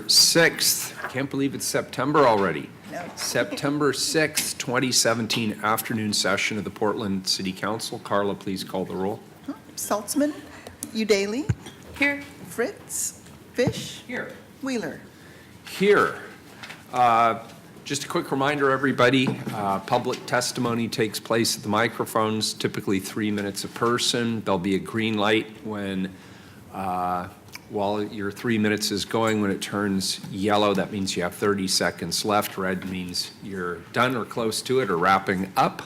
6th. Can't believe it's September already. No. September 6th, 2017 afternoon session of the Portland City Council. Carla, please call the roll. Saltzman, Udaly, Here. Fritz, Fish, Here. Wheeler. Here. Just a quick reminder, everybody, public testimony takes place at the microphones, typically 3 minutes a person. There'll be a green light when, while your 3 minutes is going. When it turns yellow, that means you have 30 seconds left. Red means you're done or close to it or wrapping up.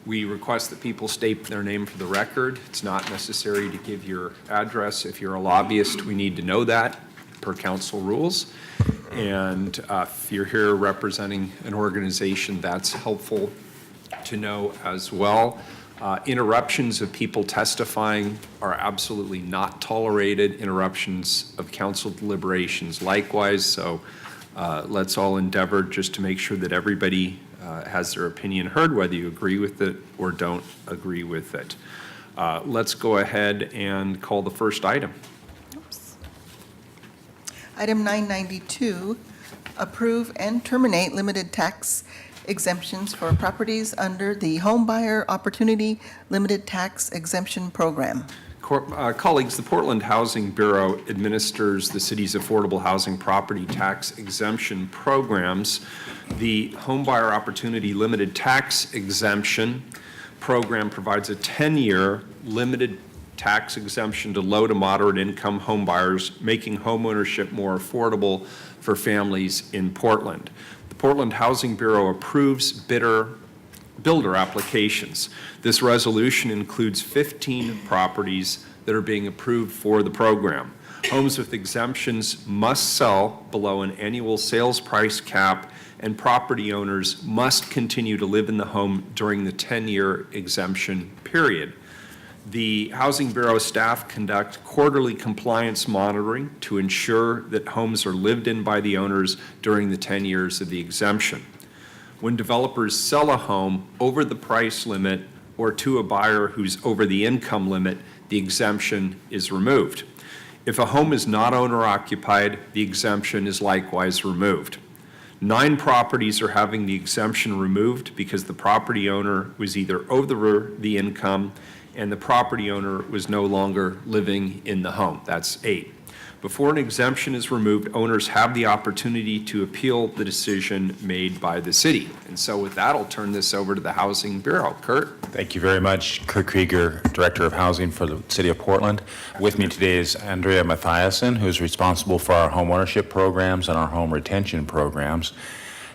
We request that people state their name for the record. It's not necessary to give your address. If you're a lobbyist, we need to know that per council rules. And if you're here representing an organization, that's helpful to know as well. Interruptions of people testifying are absolutely not tolerated. Interruptions of council deliberations likewise. So let's all endeavor just to make sure that everybody has their opinion heard, whether you agree with it or don't agree with it. Let's go ahead and call the first item. Item 992, approve and terminate limited tax exemptions for properties under the Home Buyer Opportunity Limited Tax Exemption Program. Colleagues, the Portland Housing Bureau administers the city's affordable housing property tax exemption programs. The Home Buyer Opportunity Limited Tax Exemption Program provides a 10-year limited tax exemption to low to moderate income home buyers, making home ownership more affordable for families in Portland. The Portland Housing Bureau approves builder applications. This resolution includes 15 properties that are being approved for the program. Homes with exemptions must sell below an annual sales price cap, and property owners must continue to live in the home during the 10-year exemption period. The Housing Bureau staff conduct quarterly compliance monitoring to ensure that homes are lived in by the owners during the 10 years of the exemption. When developers sell a home over the price limit or to a buyer who's over the income limit, the exemption is removed. If a home is not owner-occupied, the exemption is likewise removed. 9 properties are having the exemption removed because the property owner was either over the income and the property owner was no longer living in the home. That's 8. Before an exemption is removed, owners have the opportunity to appeal the decision made by the city. And so with that, I'll turn this over to the Housing Bureau. Kurt? Thank you very much. Kurt Krieger, Director of Housing for the City of Portland. With me today is Andrea Mathiasen, who's responsible for our home ownership programs and our home retention programs.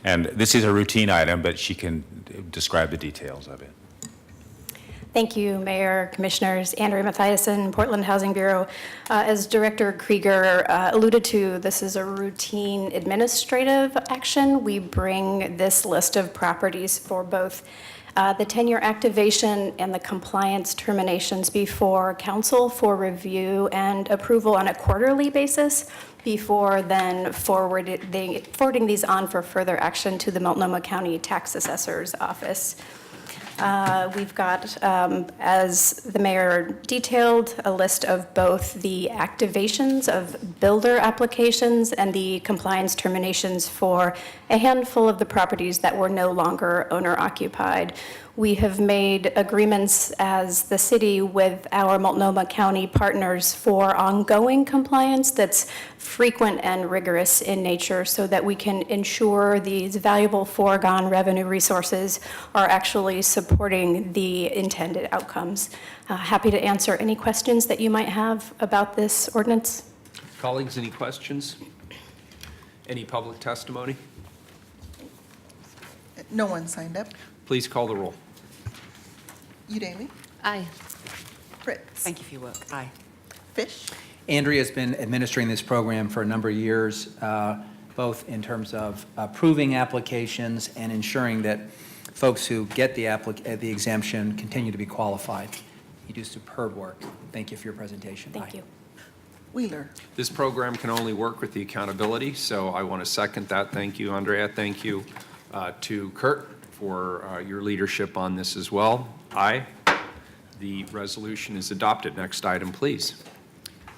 And this is a routine item, but she can describe the details of it. Thank you, Mayor, Commissioners. Andrea Mathiasen, Portland Housing Bureau. As Director Krieger alluded to, this is a routine administrative action. We bring this list of properties for both the 10-year activation and the compliance terminations before council for review and approval on a quarterly basis before then forwarding these on for further action to the Multnomah County Tax Assessor's Office. We've got, as the mayor detailed, a list of both the activations of builder applications and the compliance terminations for a handful of the properties that were no longer owner-occupied. We have made agreements as the city with our Multnomah County partners for ongoing compliance that's frequent and rigorous in nature so that we can ensure these valuable foregone revenue resources are actually supporting the intended outcomes. Happy to answer any questions that you might have about this ordinance. Colleagues, any questions? Any public testimony? No one signed up. Please call the roll. Udaly, Aye. Fritz, Thank you for your work. Aye. Fish, Andrea's been administering this program for a number of years, both in terms of approving applications and ensuring that folks who get the exemption continue to be qualified. You do superb work. Thank you for your presentation. Thank you. Wheeler. This program can only work with the accountability, so I want to second that. Thank you, Andrea. Thank you to Kurt for your leadership on this as well. Aye. The resolution is adopted. Next item, please.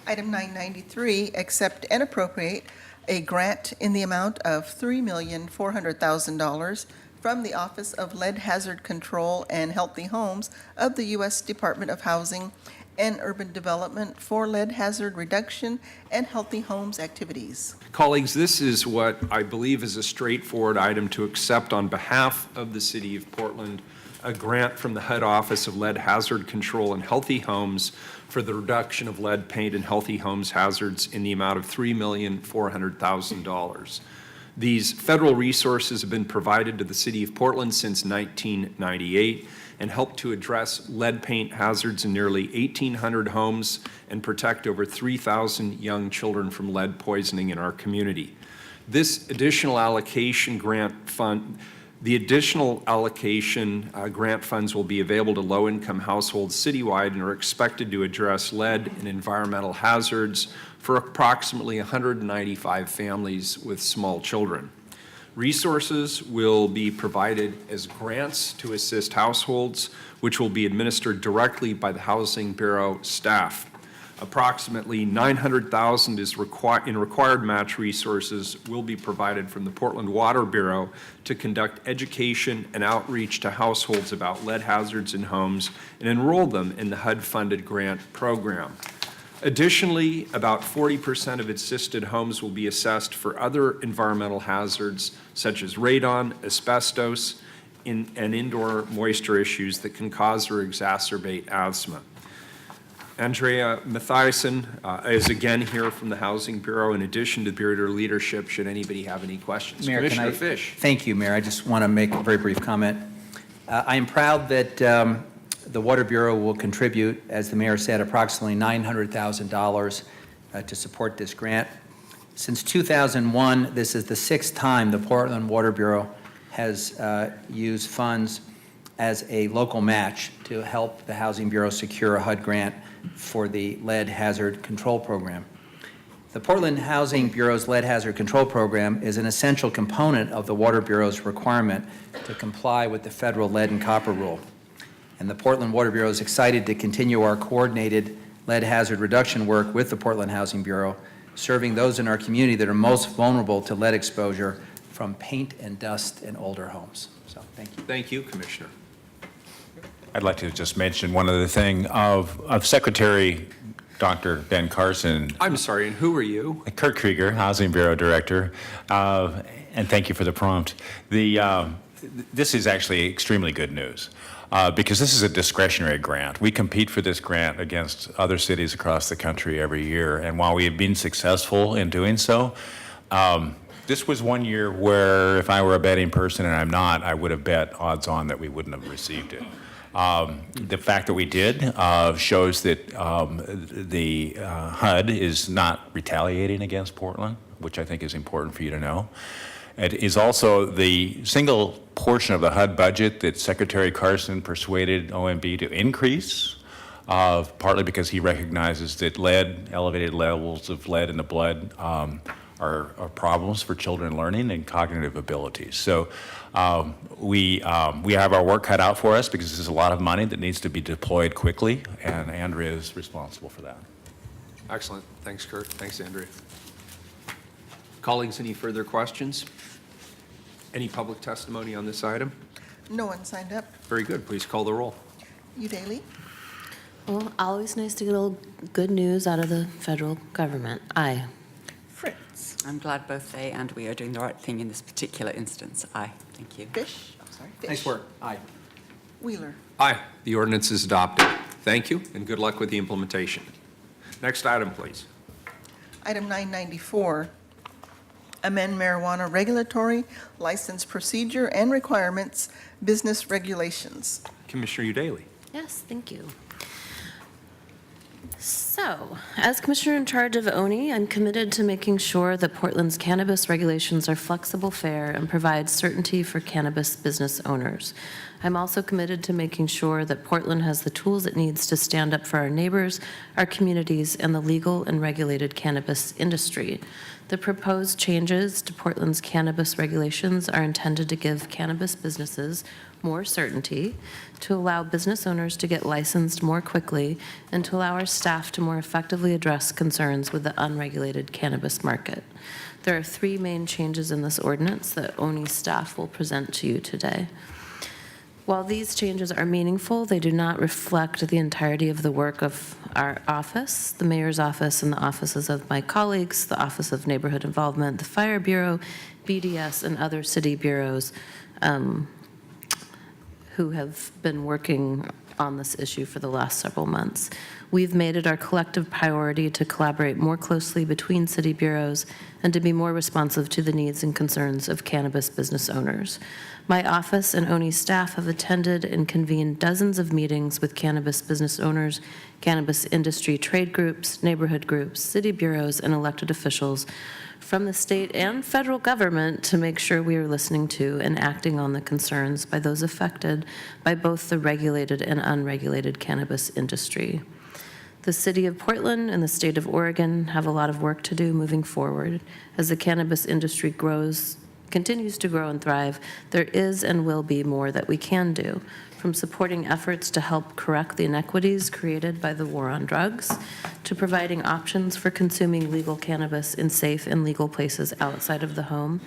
Item 993, accept and appropriate a grant in the amount of $3,400,000 from the Office of Lead Hazard Control and Healthy Homes of the U.S. Department of Housing and Urban Development for lead hazard reduction and healthy homes activities. Colleagues, this is what I believe is a straightforward item to accept on behalf of the City of Portland, a grant from the HUD Office of Lead Hazard Control and Healthy Homes for the reduction of lead paint and healthy homes hazards in the amount of $3,400,000. These federal resources have been provided to the City of Portland since 1998 and help to address lead paint hazards in nearly 1,800 homes and protect over 3,000 young children from lead poisoning in our community. This additional allocation grant fund, grant funds will be available to low-income households citywide and are expected to address lead and environmental hazards for approximately 195 families with small children. Resources will be provided as grants to assist households, which will be administered directly by the Housing Bureau staff. Approximately $900,000 is required match resources will be provided from the Portland Water Bureau to conduct education and outreach to households about lead hazards in homes and enroll them in the HUD-funded grant program. Additionally, about 40% of assisted homes will be assessed for other environmental hazards such as radon, asbestos, and indoor moisture issues that can cause or exacerbate asthma. Andrea Mathiasen is again here from the Housing Bureau. In addition to Bureau leadership, should anybody have any questions? Mayor, Commissioner Fish. Thank you, Mayor. I just want to make a very brief comment. I am proud that the Water Bureau will contribute, as the mayor said, approximately $900,000 to support this grant. Since 2001, this is the 6th time the Portland Water Bureau has used funds as a local match to help the Housing Bureau secure a HUD grant for the Lead Hazard Control Program. The Portland Housing Bureau's Lead Hazard Control Program is an essential component of the Water Bureau's requirement to comply with the federal lead and copper rule. And the Portland Water Bureau is excited to continue our coordinated lead hazard reduction work with the Portland Housing Bureau, serving those in our community that are most vulnerable to lead exposure from paint and dust in older homes. So, thank you. Thank you, Commissioner. I'd like to just mention one other thing of Secretary Dr. Ben Carson. I'm sorry, and who are you? Kurt Krieger, Housing Bureau Director, and thank you for the prompt. This is actually extremely good news because this is a discretionary grant. We compete for this grant against other cities across the country every year, and while we have been successful in doing so, this was one year where if I were a betting person, and I'm not, I would have bet odds on that we wouldn't have received it. The fact that we did shows that the HUD is not retaliating against Portland, which I think is important for you to know. It is also the single portion of the HUD budget that Secretary Carson persuaded OMB to increase, partly because he recognizes that elevated levels of lead in the blood are problems for children learning and cognitive abilities. So we have our work cut out for us because there's a lot of money that needs to be deployed quickly, and Andrea is responsible for that. Excellent. Thanks, Kurt. Thanks, Andrea. Colleagues, any further questions? Any public testimony on this item? No one signed up. Very good. Please call the roll. Udaly? Well, always nice to get a little good news out of the federal government. Aye. Fritz? I'm glad both they and we are doing the right thing in this particular instance. Aye. Thank you. Fish? Fish. Nice work. Aye. Wheeler? Aye. The ordinance is adopted. Thank you, and good luck with the implementation. Next item, please. Item 994, amend marijuana regulatory license procedure and requirements, business regulations. Commissioner Udaly. Yes, thank you. So, as Commissioner in charge of ONI, I'm committed to making sure that Portland's cannabis regulations are flexible, fair, and provide certainty for cannabis business owners. I'm also committed to making sure that Portland has the tools it needs to stand up for our neighbors, our communities, and the legal and regulated cannabis industry. The proposed changes to Portland's cannabis regulations are intended to give cannabis businesses more certainty, to allow business owners to get licensed more quickly, and to allow our staff to more effectively address concerns with the unregulated cannabis market. There are three main changes in this ordinance that ONI staff will present to you today. While these changes are meaningful, they do not reflect the entirety of the work of our office, the mayor's office, and the offices of my colleagues, the Office of Neighborhood Involvement, the Fire Bureau, BDS, and other city bureaus who have been working on this issue for the last several months. We've made it our collective priority to collaborate more closely between city bureaus and to be more responsive to the needs and concerns of cannabis business owners. My office and ONI staff have attended and convened dozens of meetings with cannabis business owners, cannabis industry trade groups, neighborhood groups, city bureaus, and elected officials from the state and federal government to make sure we are listening to and acting on the concerns by those affected by both the regulated and unregulated cannabis industry. The City of Portland and the State of Oregon have a lot of work to do moving forward. As the cannabis industry continues to grow and thrive, there is and will be more that we can do, from supporting efforts to help correct the inequities created by the war on drugs, to providing options for consuming legal cannabis in safe and legal places outside of the home,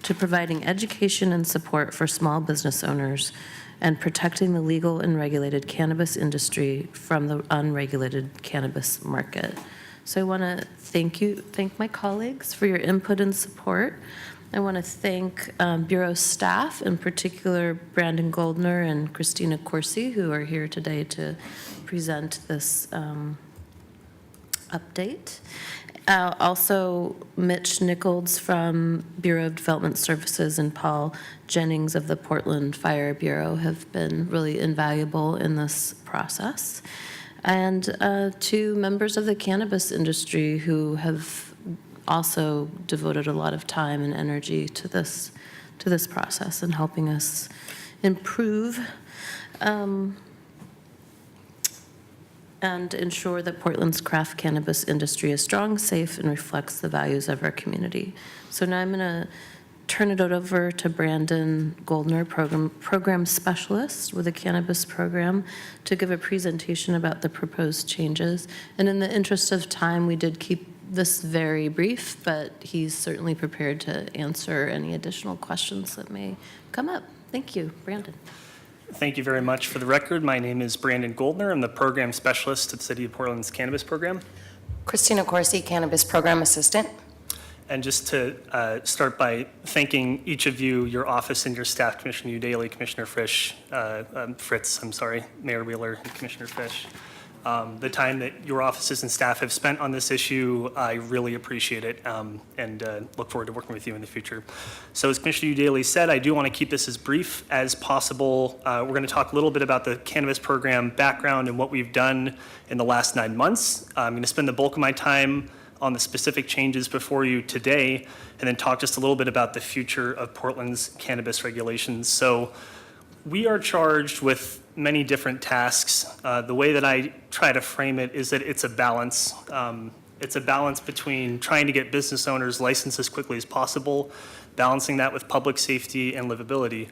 to providing education and support for small business owners, and protecting the legal and regulated cannabis industry from the unregulated cannabis market. So I want to thank my colleagues for your input and support. I want to thank Bureau staff, in particular Brandon Goldner and Christina Corsi, who are here today to present this update. Also, Mitch Nichols from Bureau of Development Services and Paul Jennings of the Portland Fire Bureau have been really invaluable in this process. And to members of the cannabis industry who have also devoted a lot of time and energy to this process and helping us improve and ensure that Portland's craft cannabis industry is strong, safe, and reflects the values of our community. So now I'm going to turn it over to Brandon Goldner, program specialist with the cannabis program, to give a presentation about the proposed changes. And in the interest of time, we did keep this very brief, but he's certainly prepared to answer any additional questions that may come up. Thank you, Brandon. Thank you very much. For the record, my name is Brandon Goldner. I'm the program specialist at City of Portland's Cannabis Program. Christina Corsi, Cannabis Program Assistant. And just to start by thanking each of you, your office and your staff, Commissioner Udaly, Commissioner Fritz, Mayor Wheeler, and Commissioner Fish. The time that your offices and staff have spent on this issue, I really appreciate it, and look forward to working with you in the future. So as Commissioner Udaly said, I do want to keep this as brief as possible. We're going to talk a little bit about the cannabis program background and what we've done in the last 9 months. I'm going to spend the bulk of my time on the specific changes before you today, and then talk just a little bit about the future of Portland's cannabis regulations. So we are charged with many different tasks. The way that I try to frame it is that it's a balance. It's a balance between trying to get business owners licensed as quickly as possible, balancing that with public safety and livability.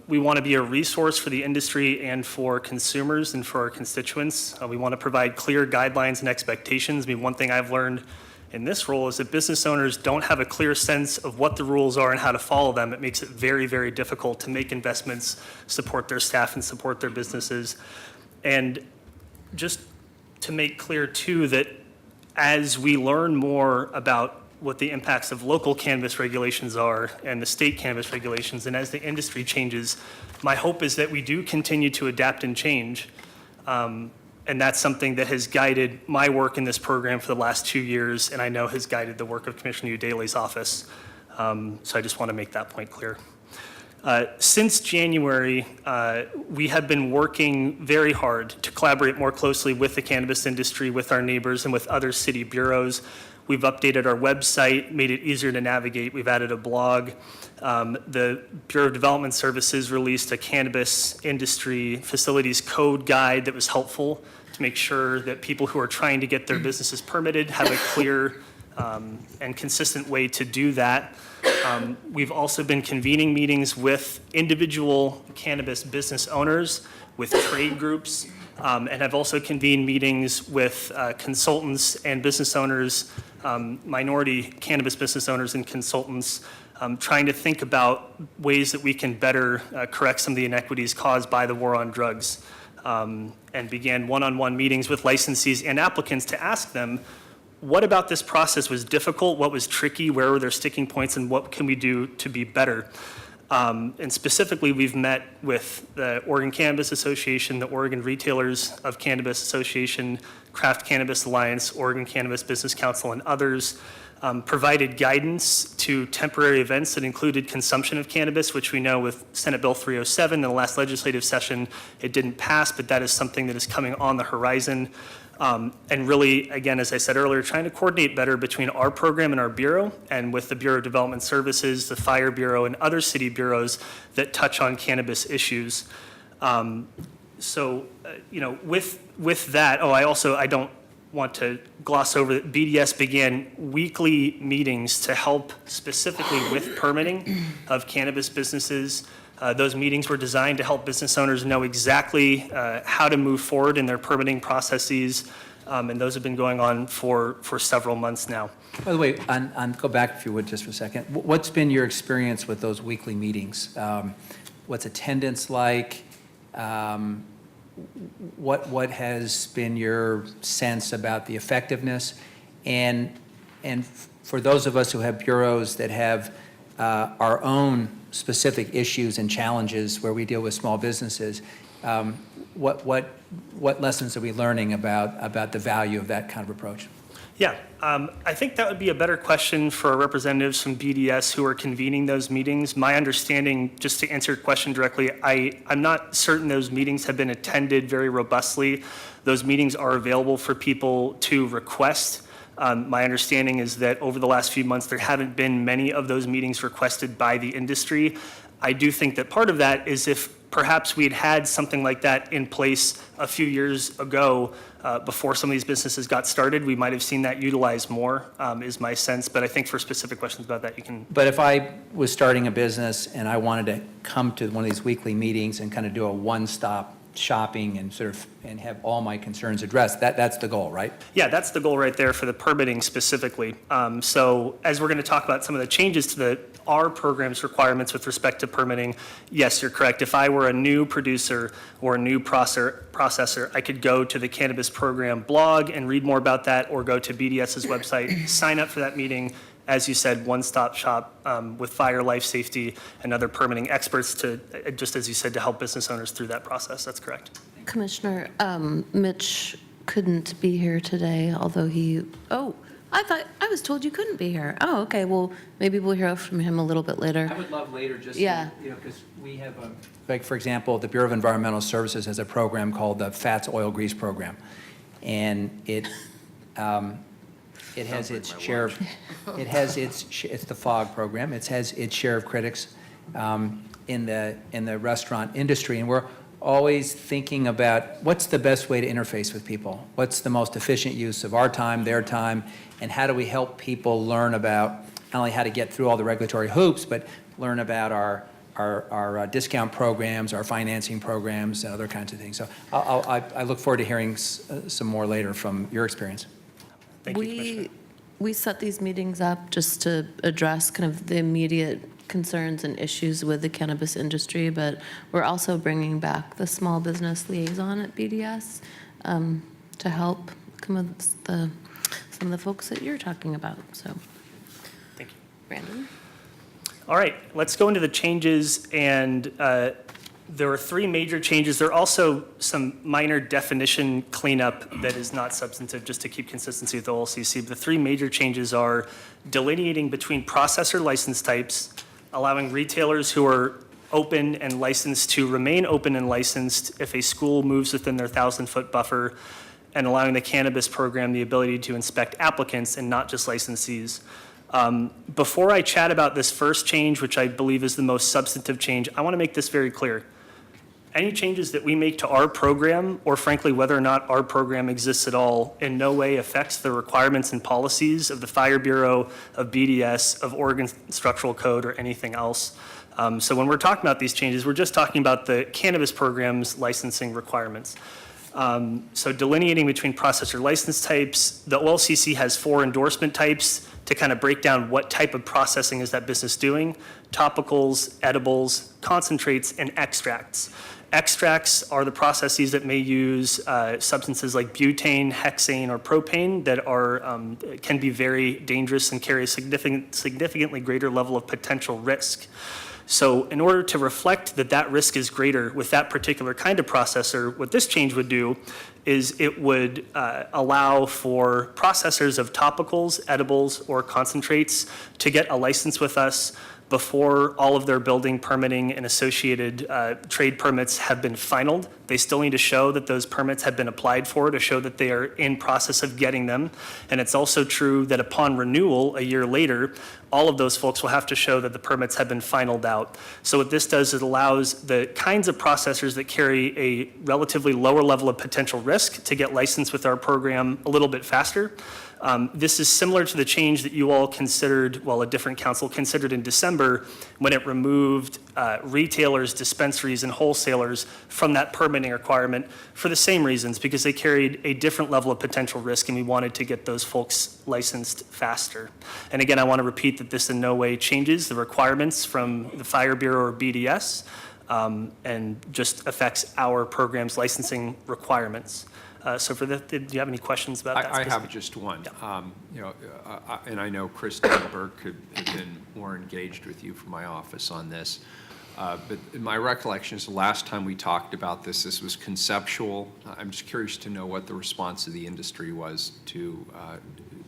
We want to be a resource for the industry and for consumers and for our constituents. We want to provide clear guidelines and expectations. I mean, one thing I've learned in this role is that business owners don't have a clear sense of what the rules are and how to follow them. It makes it very, very difficult to make investments, support their staff, and support their businesses. And just to make clear, too, that as we learn more about what the impacts of local cannabis regulations are and the state cannabis regulations, and as the industry changes, my hope is that we do continue to adapt and change. And that's something that has guided my work in this program for the last 2 years, and I know has guided the work of Commissioner Udaly's office. So I just want to make that point clear. Since January, we have been working very hard to collaborate more closely with the cannabis industry, with our neighbors, and with other city bureaus. We've updated our website, made it easier to navigate. We've added a blog. The Bureau of Development Services released a cannabis industry facilities code guide that was helpful to make sure that people who are trying to get their businesses permitted have a clear and consistent way to do that. We've also been convening meetings with individual cannabis business owners, with trade groups, And I've also convened meetings with consultants and business owners, minority cannabis business owners and consultants, trying to think about ways that we can better correct some of the inequities caused by the war on drugs, and began one-on-one meetings with licensees and applicants to ask them, what about this process was difficult, what was tricky, where were there sticking points, and what can we do to be better? And specifically, we've met with the Oregon Cannabis Association, the Oregon Retailers of Cannabis Association, Craft Cannabis Alliance, Oregon Cannabis Business Council, and others, provided guidance to temporary events that included consumption of cannabis, which we know with Senate Bill 307 in the last legislative session, it didn't pass, but that is something that is coming on the horizon. And really, again, as I said earlier, trying to coordinate better between our program and our bureau, and with the Bureau of Development Services, the Fire Bureau, and other city bureaus that touch on cannabis issues. With that, I don't want to gloss over that BDS began weekly meetings to help specifically with permitting of cannabis businesses. Those meetings were designed to help business owners know exactly how to move forward in their permitting processes, and those have been going on for several months now. By the way, go back if you would just for a second. What's been your experience with those weekly meetings? What's attendance like? What has been your sense about the effectiveness? And for those of us who have bureaus that have our own specific issues and challenges where we deal with small businesses, what lessons are we learning about the value of that kind of approach? Yeah, I think that would be a better question for our representatives from BDS who are convening those meetings. My understanding, just to answer your question directly, I'm not certain those meetings have been attended very robustly. Those meetings are available for people to request. My understanding is that over the last few months, there haven't been many of those meetings requested by the industry. I do think that part of that is if perhaps we had had something like that in place a few years ago, before some of these businesses got started, we might have seen that utilized more, is my sense. But I think for specific questions about that, you can. But if I was starting a business and I wanted to come to one of these weekly meetings and kind of do a one-stop shopping and have all my concerns addressed, that's the goal, right? Yeah, that's the goal right there for the permitting specifically. So as we're going to talk about some of the changes to our program's requirements with respect to permitting, yes, you're correct. If I were a new producer or a new processor, I could go to the Cannabis Program blog and read more about that, or go to BDS's website, sign up for that meeting. As you said, one-stop shop with fire, life safety, and other permitting experts to, just as you said, to help business owners through that process. That's correct. Commissioner, Mitch couldn't be here today, although I was told you couldn't be here. Oh, okay, well, maybe we'll hear from him a little bit later. I would love later just Yeah. because we have, like, for example, the Bureau of Environmental Services has a program called the Fats, Oil, Grease Program. And it has its share of, it's the FOG program. It has its share of critics in the restaurant industry. And we're always thinking about what's the best way to interface with people? What's the most efficient use of our time, their time, and how do we help people learn about not only how to get through all the regulatory hoops, but learn about our discount programs, our financing programs, and other kinds of things. So I look forward to hearing some more later from your experience. Thank you, Commissioner. We set these meetings up just to address kind of the immediate concerns and issues with the cannabis industry, but we're also bringing back the small business liaison at BDS to help some of the folks that you're talking about. So, Thank you. Brandon? All right, let's go into the changes, and there are three major changes. There are also some minor definition cleanup that is not substantive, just to keep consistency with the OLCC. But the three major changes are delineating between processor license types, allowing retailers who are open and licensed to remain open and licensed if a school moves within their 1,000-foot buffer, and allowing the cannabis program the ability to inspect applicants and not just licensees. Before I chat about this first change, which I believe is the most substantive change, I want to make this very clear. Any changes that we make to our program, or frankly, whether or not our program exists at all, in no way affects the requirements and policies of the Fire Bureau, of BDS, of Oregon Structural Code, or anything else. So when we're talking about these changes, we're just talking about the cannabis program's licensing requirements. So delineating between processor license types, the OLCC has 4 endorsement types to kind of break down what type of processing is that business doing: topicals, edibles, concentrates, and extracts. Extracts are the processes that may use substances like butane, hexane, or propane that are can be very dangerous and carry a significantly greater level of potential risk. So in order to reflect that that risk is greater with that particular kind of processor, what this change would do is it would allow for processors of topicals, edibles, or concentrates to get a license with us before all of their building permitting and associated trade permits have been finalized. They still need to show that those permits have been applied for to show that they are in process of getting them. And it's also true that upon renewal a year later, all of those folks will have to show that the permits have been finalized out. So what this does is it allows the kinds of processors that carry a relatively lower level of potential risk to get licensed with our program a little bit faster. This is similar to the change that you all considered, well, a different council considered in December when it removed retailers, dispensaries, and wholesalers from that permitting requirement for the same reasons, because they carried a different level of potential risk and we wanted to get those folks licensed faster. And again, I want to repeat that this in no way changes the requirements from the Fire Bureau or BDS and just affects our program's licensing requirements. So for that, do you have any questions about that? I have just one. And I know Christine Burke could have been more engaged with you from my office on this. But in my recollection is the last time we talked about this, this was conceptual. I'm just curious to know what the response of the industry was to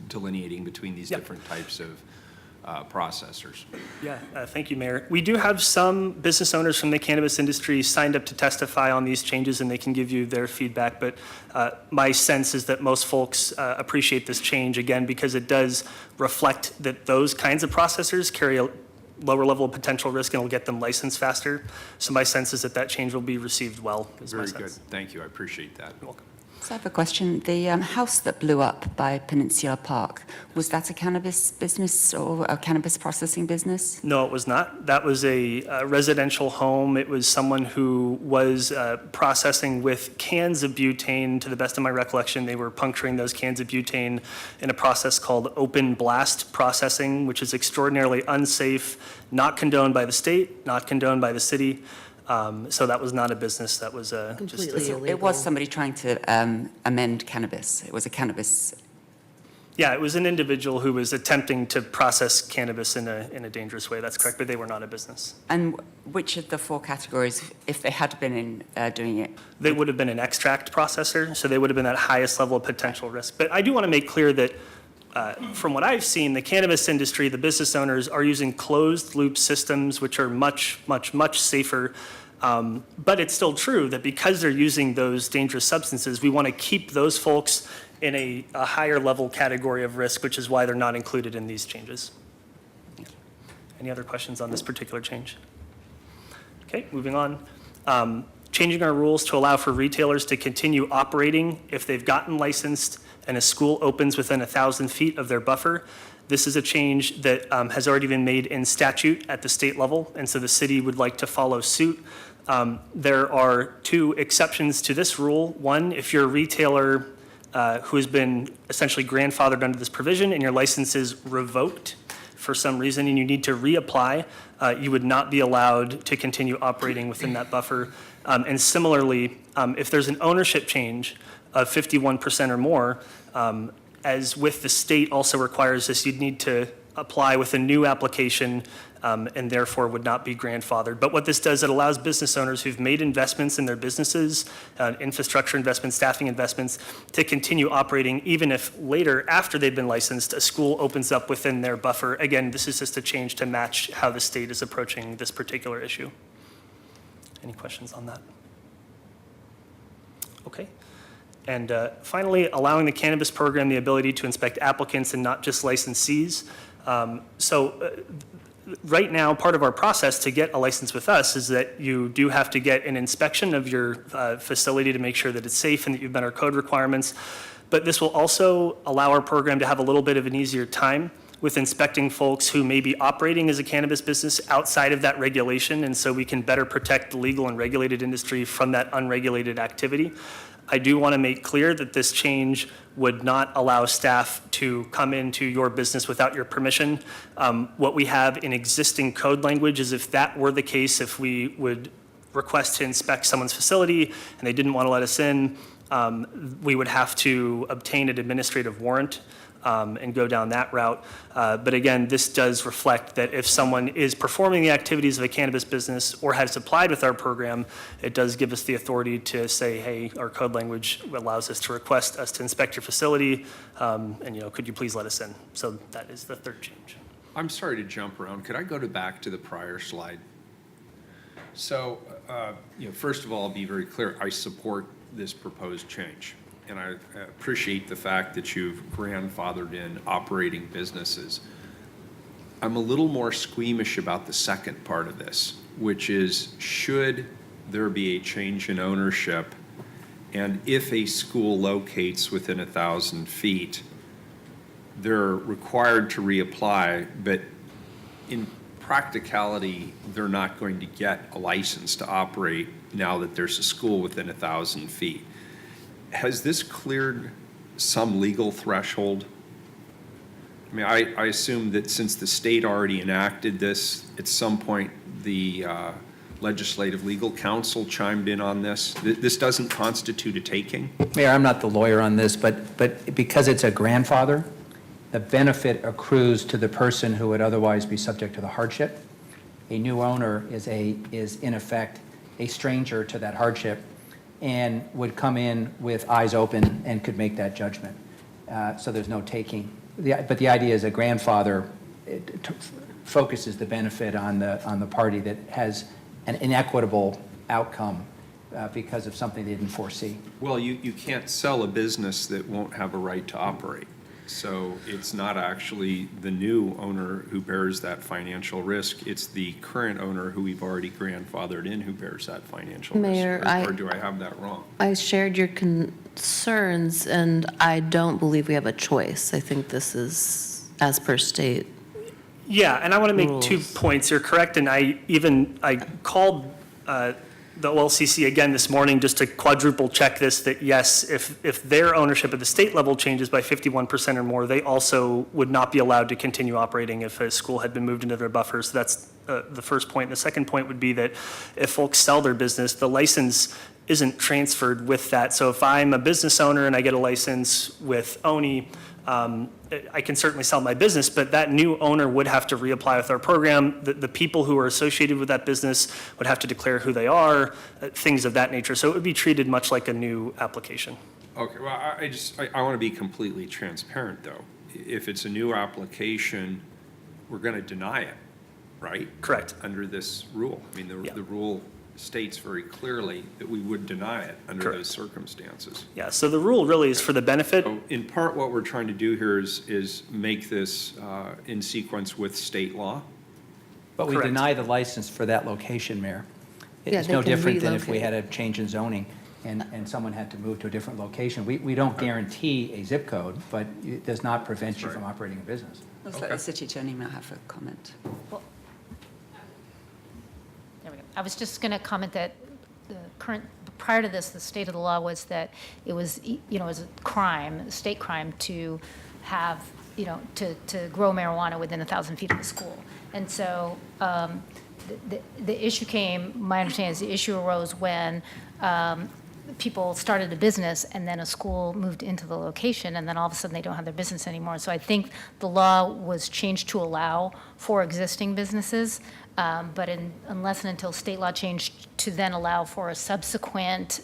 delineating between these different types of processors. Yeah, thank you, Mayor. We do have some business owners from the cannabis industry signed up to testify on these changes, and they can give you their feedback. But my sense is that most folks appreciate this change, again, because it does reflect that those kinds of processors carry a lower level of potential risk and will get them licensed faster. So my sense is that that change will be received well, is my sense. Very good. Thank you. I appreciate that. You're welcome. So I have a question. The house that blew up by Peninsula Park, was that a cannabis business or a cannabis processing business? No, it was not. That was a residential home. It was someone who was processing with cans of butane. To the best of my recollection, they were puncturing those cans of butane in a process called open blast processing, which is extraordinarily unsafe, not condoned by the state, not condoned by the city. So that was not a business. That was Completely just illegal. It was somebody trying to amend cannabis. It was a cannabis. yeah. It was an individual who was attempting to process cannabis in a dangerous way. That's correct, but they were not a business. And which of the 4 categories, if they had been in doing it? They would have been an extract processor, so they would have been that highest level of potential risk. But I do want to make clear that from what I've seen, the cannabis industry, the business owners are using closed loop systems, which are much, much, much safer. But it's still true that because they're using those dangerous substances, we want to keep those folks in a higher level category of risk, which is why they're not included in these changes. Any other questions on this particular change? Okay, moving on. Changing our rules to allow for retailers to continue operating if they've gotten licensed and a school opens within 1,000 feet of their buffer. This is a change that has already been made in statute at the state level, and so the city would like to follow suit. There are 2 exceptions to this rule. One, if you're a retailer who has been essentially grandfathered under this provision and your license is revoked for some reason and you need to reapply, you would not be allowed to continue operating within that buffer. And similarly, if there's an ownership change of 51% or more, as with the state also requires this, you'd need to apply with a new application and therefore would not be grandfathered. But what this does, it allows business owners who've made investments in their businesses, infrastructure investments, staffing investments, to continue operating even if later, after they've been licensed, a school opens up within their buffer. Again, this is just a change to match how the state is approaching this particular issue. Any questions on that? Okay. And finally, allowing the cannabis program the ability to inspect applicants and not just licensees. Right now, part of our process to get a license with us is that you do have to get an inspection of your facility to make sure that it's safe and that you've met our code requirements. But this will also allow our program to have a little bit of an easier time with inspecting folks who may be operating as a cannabis business outside of that regulation, and so we can better protect the legal and regulated industry from that unregulated activity. I do want to make clear that this change would not allow staff to come into your business without your permission. What we have in existing code language is if that were the case, if we would request to inspect someone's facility and they didn't want to let us in, we would have to obtain an administrative warrant and go down that route. But again, this does reflect that if someone is performing the activities of a cannabis business or has applied with our program, it does give us the authority to say, hey, our code language allows us to request us to inspect your facility, and could you please let us in? So that is the third change. I'm sorry to jump around. Could I go back to the prior slide? So, first of all, I'll be very clear. I support this proposed change. And I appreciate the fact that you've grandfathered in operating businesses. I'm a little more squeamish about the second part of this, which is, should there be a change in ownership, and if a school locates within 1,000 feet, they're required to reapply, but in practicality, they're not going to get a license to operate now that there's a school within 1,000 feet. Has this cleared some legal threshold? I mean, I assume that since the state already enacted this, at some point the Legislative Legal Counsel chimed in on this. This doesn't constitute a taking? Mayor, I'm not the lawyer on this, but because it's a grandfather, the benefit accrues to the person who would otherwise be subject to the hardship. A new owner is in effect a stranger to that hardship and would come in with eyes open and could make that judgment. So there's no taking. But the idea is a grandfather focuses the benefit on the party that has an inequitable outcome because of something they didn't foresee. Well, you can't sell a business that won't have a right to operate. So it's not actually the new owner who bears that financial risk. It's the current owner who we've already grandfathered in who bears that financial Mayor, risk. Or do I have that wrong? I shared your concerns, and I don't believe we have a choice. I think this is as per state. Yeah, and I want to make 2 points. You're correct, and I called the OLCC again this morning just to quadruple check this, that yes, if their ownership at the state level changes by 51% or more, they also would not be allowed to continue operating if a school had been moved into their buffer. So that's the first point. The second point would be that if folks sell their business, the license isn't transferred with that. So if I'm a business owner and I get a license with ONI, I can certainly sell my business, but that new owner would have to reapply with our program. The people who are associated with that business would have to declare who they are, things of that nature. So it would be treated much like a new application. Okay, well, I want to be completely transparent, though. If it's a new application, we're going to deny it, right? Correct. Under this rule. I mean, the rule states very clearly that we would deny it under those circumstances. Yeah, so the rule really is for the benefit. So in part, what we're trying to do here is make this in sequence with state law. But we Correct. deny the license for that location, Mayor. Yeah, It's they no can different than if we relocate. had a change in zoning and someone had to move to a different location. We don't guarantee a zip code, but it does not prevent you from operating a business. Looks like the city attorney might have a comment. There we go. I was just going to comment that prior to this, the state of the law was that it was, it was a crime, a state crime to have, to grow marijuana within 1,000 feet of a school. And so the issue came, my understanding is the issue arose when people started a business and then a school moved into the location and then all of a sudden they don't have their business anymore. So I think the law was changed to allow for existing businesses, but unless and until state law changed to then allow for a subsequent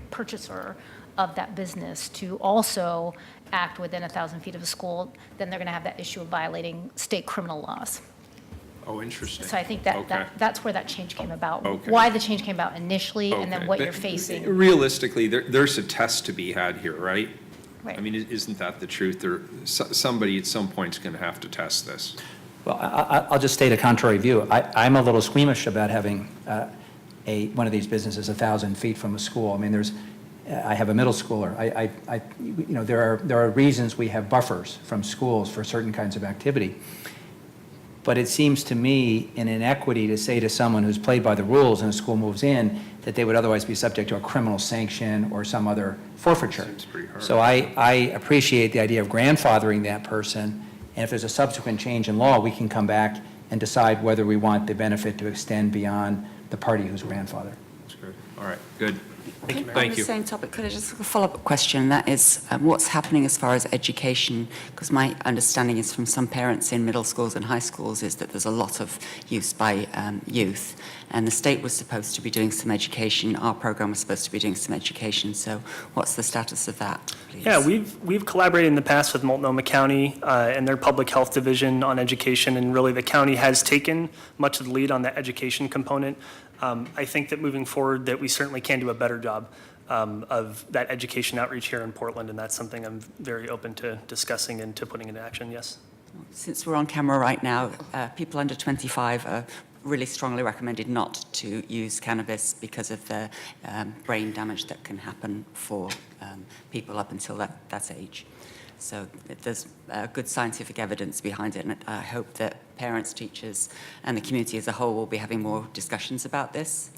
purchaser of that business to also act within 1,000 feet of a school, then they're going to have that issue of violating state criminal laws. Oh, interesting. So I think that's where that change came about. Okay. Why the change came about initially, and then Okay. what But you're facing. Realistically, there's a test to be had here, right? Right. I mean, isn't that the truth? Somebody at some point is going to have to test this. Well, I'll just state a contrary view. I'm a little squeamish about having one of these businesses 1,000 feet from a school. I mean, I have a middle schooler. There are reasons we have buffers from schools for certain kinds of activity. But it seems to me an inequity to say to someone who's played by the rules and a school moves in that they would otherwise be subject to a criminal sanction or some other forfeiture. Seems pretty hard. So I appreciate the idea of grandfathering that person, and if there's a subsequent change in law, we can come back and decide whether we want the benefit to extend beyond the party who's grandfathered. That's good. All right, good. On Thank the you. same topic, could I just have a follow-up question? That is, what's happening as far as education? Because my understanding is from some parents in middle schools and high schools is that there's a lot of use by youth, and the state was supposed to be doing some education. Our program was supposed to be doing some education. So what's the status of that, please? Yeah, we've collaborated in the past with Multnomah County and their public health division on education, and really the county has taken much of the lead on the education component. I think that moving forward that we certainly can do a better job of that education outreach here in Portland, and that's something I'm very open to discussing and to putting into action, yes. Since we're on camera right now, people under 25 are really strongly recommended not to use cannabis because of the brain damage that can happen for people up until that age. So there's good scientific evidence behind it, and I hope that parents, teachers, and the community as a whole will be having more discussions about this.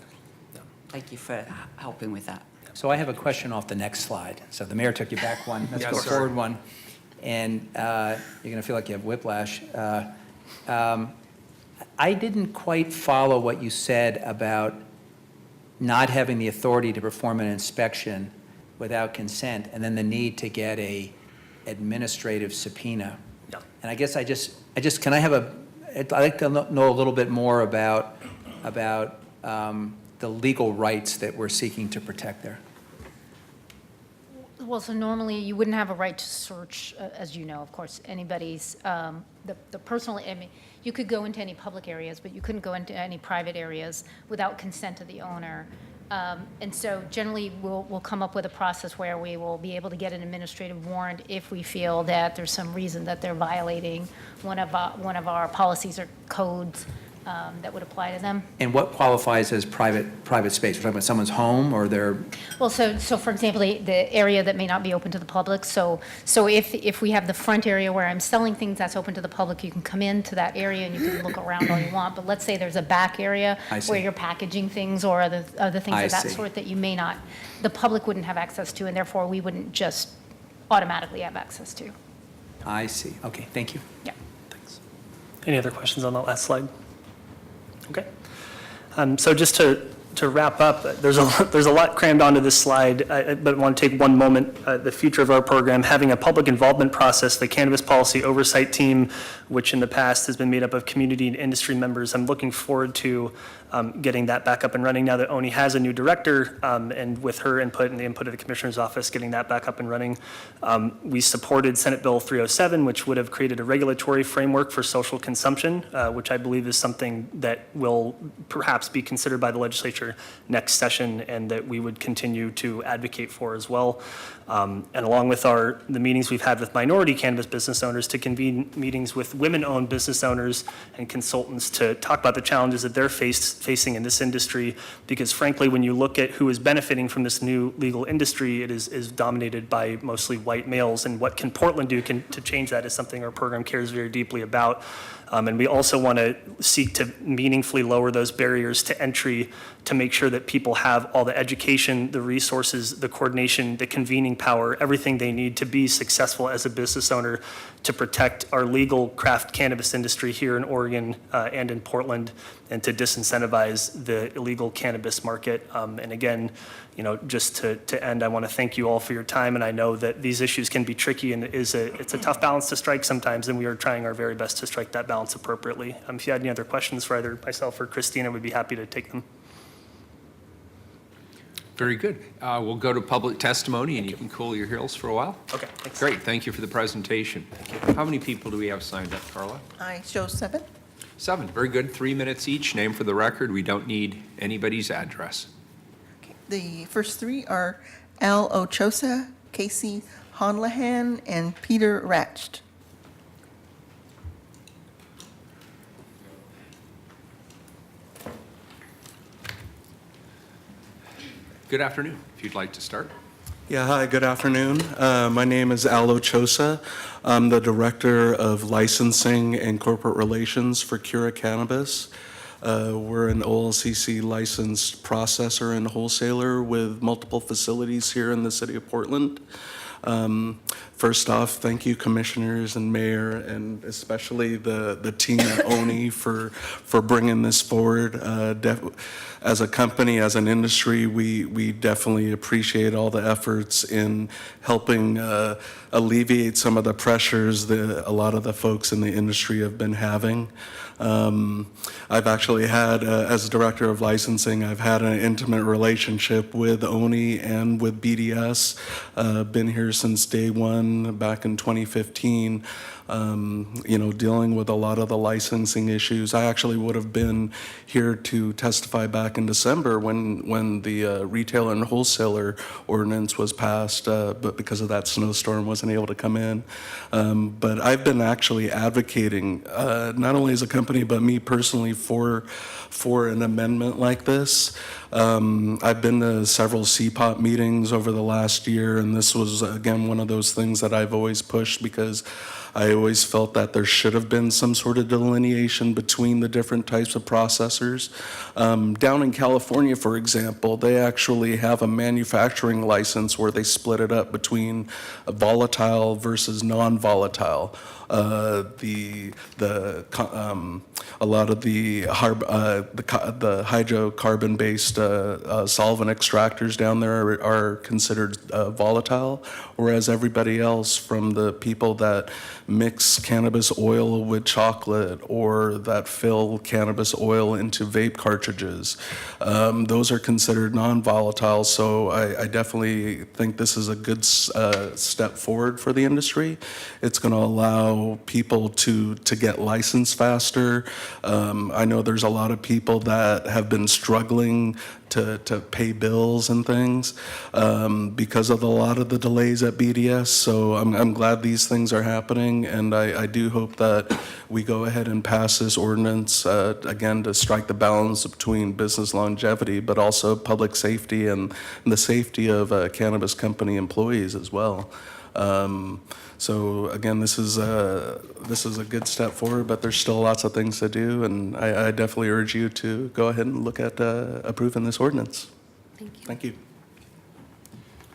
Thank you for helping with that. So I have a question off the next slide. So the mayor took you back one. Let's Yes, go sir. forward one. And you're going to feel like you have whiplash. I didn't quite follow what you said about not having the authority to perform an inspection without consent, and then the need to get a administrative subpoena. Yeah. And I guess can I have I'd like to know a little bit more about the legal rights that we're seeking to protect there. Well, so normally you wouldn't have a right to search, as you know, of course, anybody's, the personal, I mean, you could go into any public areas, but you couldn't go into any private areas without consent of the owner. And so generally, we'll come up with a process where we will be able to get an administrative warrant if we feel that there's some reason that they're violating one of our policies or codes that would apply to them. And what qualifies as private space? We're talking about someone's home or their, Well, so for example, the area that may not be open to the public, so if we have the front area where I'm selling things that's open to the public, you can come into that area and you can look around all you want, but let's say there's a back area I see. where you're packaging things or other things I of that see. sort that you may not, the public wouldn't have access to, and therefore we wouldn't just automatically have access to. I see. Okay, thank you. Yeah. Thanks. Any other questions on that last slide? Okay. So just to wrap up, there's a lot crammed onto this slide, but I want to take one moment. The future of our program, having a public involvement process, the Cannabis Policy Oversight Team, which in the past has been made up of community and industry members. I'm looking forward to getting that back up and running now that ONI has a new director, and with her input and the input of the Commissioner's Office, getting that back up and running. We supported Senate Bill 307, which would have created a regulatory framework for social consumption, which I believe is something that will perhaps be considered by the legislature next session and that we would continue to advocate for as well. And along with the meetings we've had with minority cannabis business owners, to convene meetings with women-owned business owners and consultants to talk about the challenges that they're facing in this industry, because frankly, when you look at who is benefiting from this new legal industry, it is dominated by mostly white males, and what can Portland do to change that is something our program cares very deeply about. And we also want to seek to meaningfully lower those barriers to entry to make sure that people have all the education, the resources, the coordination, the convening power, everything they need to be successful as a business owner to protect our legal craft cannabis industry here in Oregon and in Portland, and to disincentivize the illegal cannabis market. And again, just to end, I want to thank you all for your time, and I know that these issues can be tricky, and it's a tough balance to strike sometimes, and we are trying our very best to strike that balance appropriately. If you had any other questions for either myself or Christina, we'd be happy to take them. Very good. We'll go to public testimony, and you can cool your heels for a while. Okay, thanks. Great, thank you for the presentation. How many people do we have signed up, Carla? I show 7. 7, very good. 3 minutes each. Name for the record. We don't need anybody's address. The first 3 are Al Ochosa, Casey Honlahan, and Peter Ratcht. Good afternoon, if you'd like to start. Yeah, hi, good afternoon. My name is Alo Chosa. I'm the Director of Licensing and Corporate Relations for Cura Cannabis. We're an OLCC licensed processor and wholesaler with multiple facilities here in the city of Portland. First off, thank you, commissioners and mayor, and especially the team at ONI for bringing this forward. As a company, as an industry, we definitely appreciate all the efforts in helping alleviate some of the pressures that a lot of the folks in the industry have been having. I've actually had, as director of licensing, I've had an intimate relationship with ONI and with BDS. Been here since day one, back in 2015. Dealing with a lot of the licensing issues. I actually would have been here to testify back in December when the retailer and wholesaler ordinance was passed, but because of that snowstorm, wasn't able to come in. But I've been actually advocating, not only as a company, but me personally, for an amendment like this. I've been to several CPOP meetings over the last year, and this was, again, one of those things that I've always pushed because I always felt that there should have been some sort of delineation between the different types of processors. Down in California, for example, they actually have a manufacturing license where they split it up between volatile versus non-volatile. A lot of the hydrocarbon-based solvent extractors down there are considered volatile, whereas everybody else, from the people that mix cannabis oil with chocolate or that fill cannabis oil into vape cartridges, those are considered non-volatile. So I definitely think this is a good step forward for the industry. It's going to allow people to get licensed faster. I know there's a lot of people that have been struggling to pay bills and things because of a lot of the delays at BDS. So I'm glad these things are happening, and I do hope that we go ahead and pass this ordinance, again, to strike the balance between business longevity, but also public safety and the safety of cannabis company employees as well. So again, this is a good step forward, but there's still lots of things to do, and I definitely urge you to go ahead and look at approving this ordinance. Thank you. Thank you.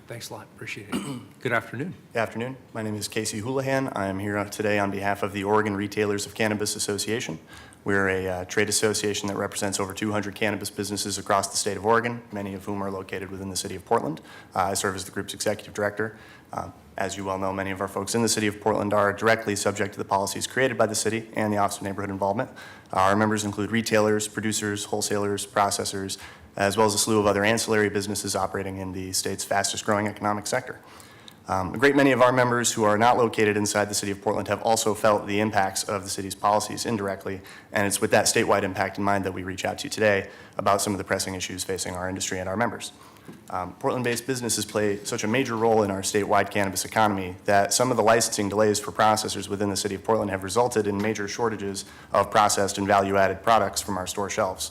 Thanks a lot, appreciate it. Good afternoon. Good afternoon. My name is Casey Houlihan. I am here today on behalf of the Oregon Retailers of Cannabis Association. We're a trade association that represents over 200 cannabis businesses across the state of Oregon, many of whom are located within the city of Portland. I serve as the group's executive director. As you well know, many of our folks in the city of Portland are directly subject to the policies created by the city and the Office of Neighborhood Involvement. Our members include retailers, producers, wholesalers, processors, as well as a slew of other ancillary businesses operating in the state's fastest growing economic sector. A great many of our members who are not located inside the city of Portland have also felt the impacts of the city's policies indirectly, and it's with that statewide impact in mind that we reach out to you today about some of the pressing issues facing our industry and our members. Portland-based businesses play such a major role in our statewide cannabis economy that some of the licensing delays for processors within the city of Portland have resulted in major shortages of processed and value-added products from our store shelves,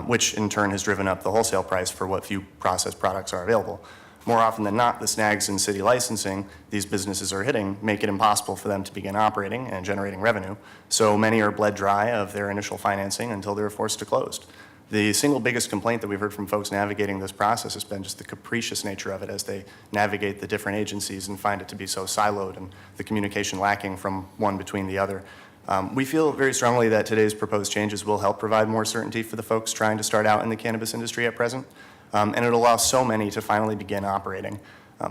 which in turn has driven up the wholesale price for what few processed products are available. More often than not, the snags in city licensing these businesses are hitting make it impossible for them to begin operating and generating revenue, so many are bled dry of their initial financing until they're forced to close. The single biggest complaint that we've heard from folks navigating this process has been just the capricious nature of it as they navigate the different agencies and find it to be so siloed and the communication lacking from one between the other. We feel very strongly that today's proposed changes will help provide more certainty for the folks trying to start out in the cannabis industry at present, and it'll allow so many to finally begin operating.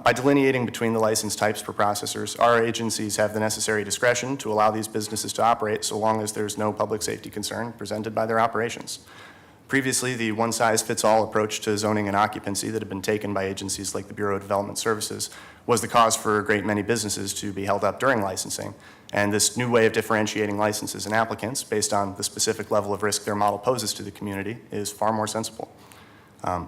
By delineating between the license types for processors, our agencies have the necessary discretion to allow these businesses to operate so long as there's no public safety concern presented by their operations. Previously, the one-size-fits-all approach to zoning and occupancy that had been taken by agencies like the Bureau of Development Services was the cause for a great many businesses to be held up during licensing. And this new way of differentiating licenses and applicants based on the specific level of risk their model poses to the community is far more sensible.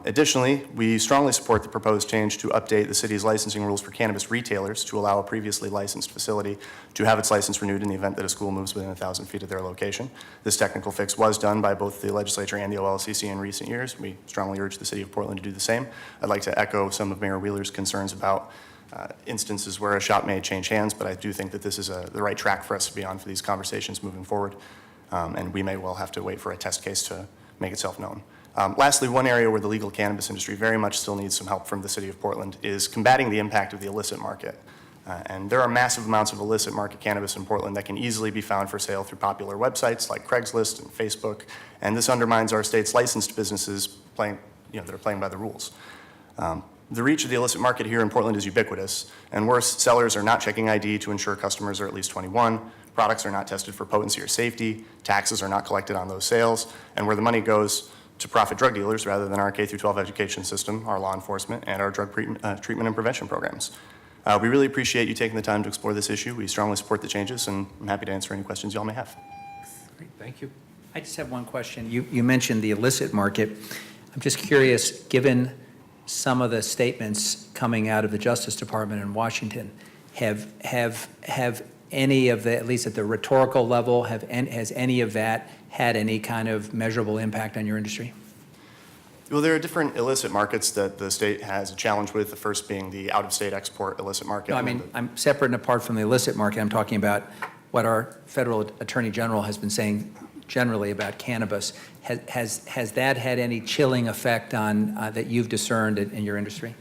Additionally, we strongly support the proposed change to update the city's licensing rules for cannabis retailers to allow a previously licensed facility to have its license renewed in the event that a school moves within 1,000 feet of their location. This technical fix was done by both the legislature and the OLCC in recent years. We strongly urge the city of Portland to do the same. I'd like to echo some of Mayor Wheeler's concerns about instances where a shop may change hands, but I do think that this is the right track for us to be on for these conversations moving forward, and we may well have to wait for a test case to make itself known. Lastly, one area where the legal cannabis industry very much still needs some help from the city of Portland is combating the impact of the illicit market. And there are massive amounts of illicit market cannabis in Portland that can easily be found for sale through popular websites like Craigslist and Facebook, and this undermines our state's licensed businesses that are playing by the rules. The reach of the illicit market here in Portland is ubiquitous, and worse, sellers are not checking ID to ensure customers are at least 21, products are not tested for potency or safety, taxes are not collected on those sales, and where the money goes to profit drug dealers rather than our K-12 education system, our law enforcement, and our drug treatment and prevention programs. We really appreciate you taking the time to explore this issue. We strongly support the changes, and I'm happy to answer any questions y'all may have. Great, thank you. I just have one question. You mentioned the illicit market. I'm just curious, given some of the statements coming out of the Justice Department in Washington, have any of the, at least at the rhetorical level, has any of that had any kind of measurable impact on your industry? Well, there are different illicit markets that the state has a challenge with, the first being the out-of-state export illicit market. No, I mean, I'm separate and apart from the illicit market. I'm talking about what our federal attorney general has been saying generally about cannabis. Has that had any chilling effect on, that you've discerned in your industry?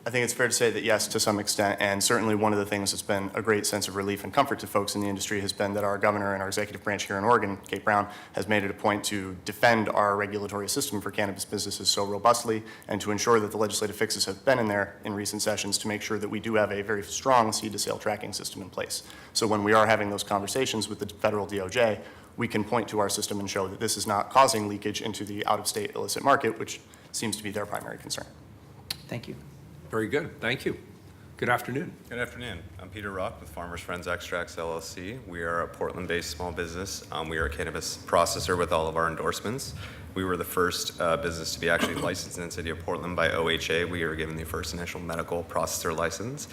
I think it's fair to say that yes, to some extent, and certainly one of the things that's been a great sense of relief and comfort to folks in the industry has been that our governor and our executive branch here in Oregon, Kate Brown, has made it a point to defend our regulatory system for cannabis businesses so robustly and to ensure that the legislative fixes have been in there in recent sessions to make sure that we do have a very strong seed-to-sale tracking system in place. So when we are having those conversations with the federal DOJ, we can point to our system and show that this is not causing leakage into the out-of-state illicit market, which seems to be their primary concern. Thank you. Very good, thank you. Good afternoon. Good afternoon. I'm Peter Rock with Farmers Friends Extracts, LLC. We are a Portland-based small business. We are a cannabis processor with all of our endorsements. We were the first business to be actually licensed in the city of Portland by OHA. We were given the first initial medical processor license.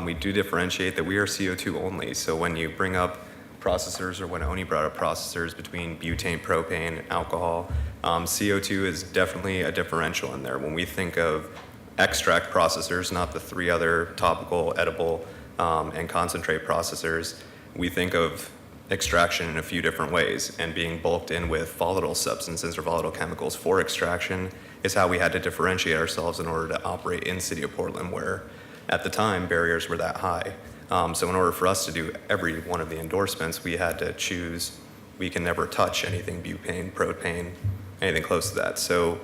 We do differentiate that we are CO2 only. So when you bring up processors, or when ONI brought up processors between butane, propane, alcohol, CO2 is definitely a differential in there. When we think of extract processors, not the three other topical, edible, and concentrate processors, we think of extraction in a few different ways, and being bulked in with volatile substances or volatile chemicals for extraction is how we had to differentiate ourselves in order to operate in City of Portland, where at the time barriers were that high. So in order for us to do every one of the endorsements, we had to choose, we can never touch anything butane, propane, anything close to that. So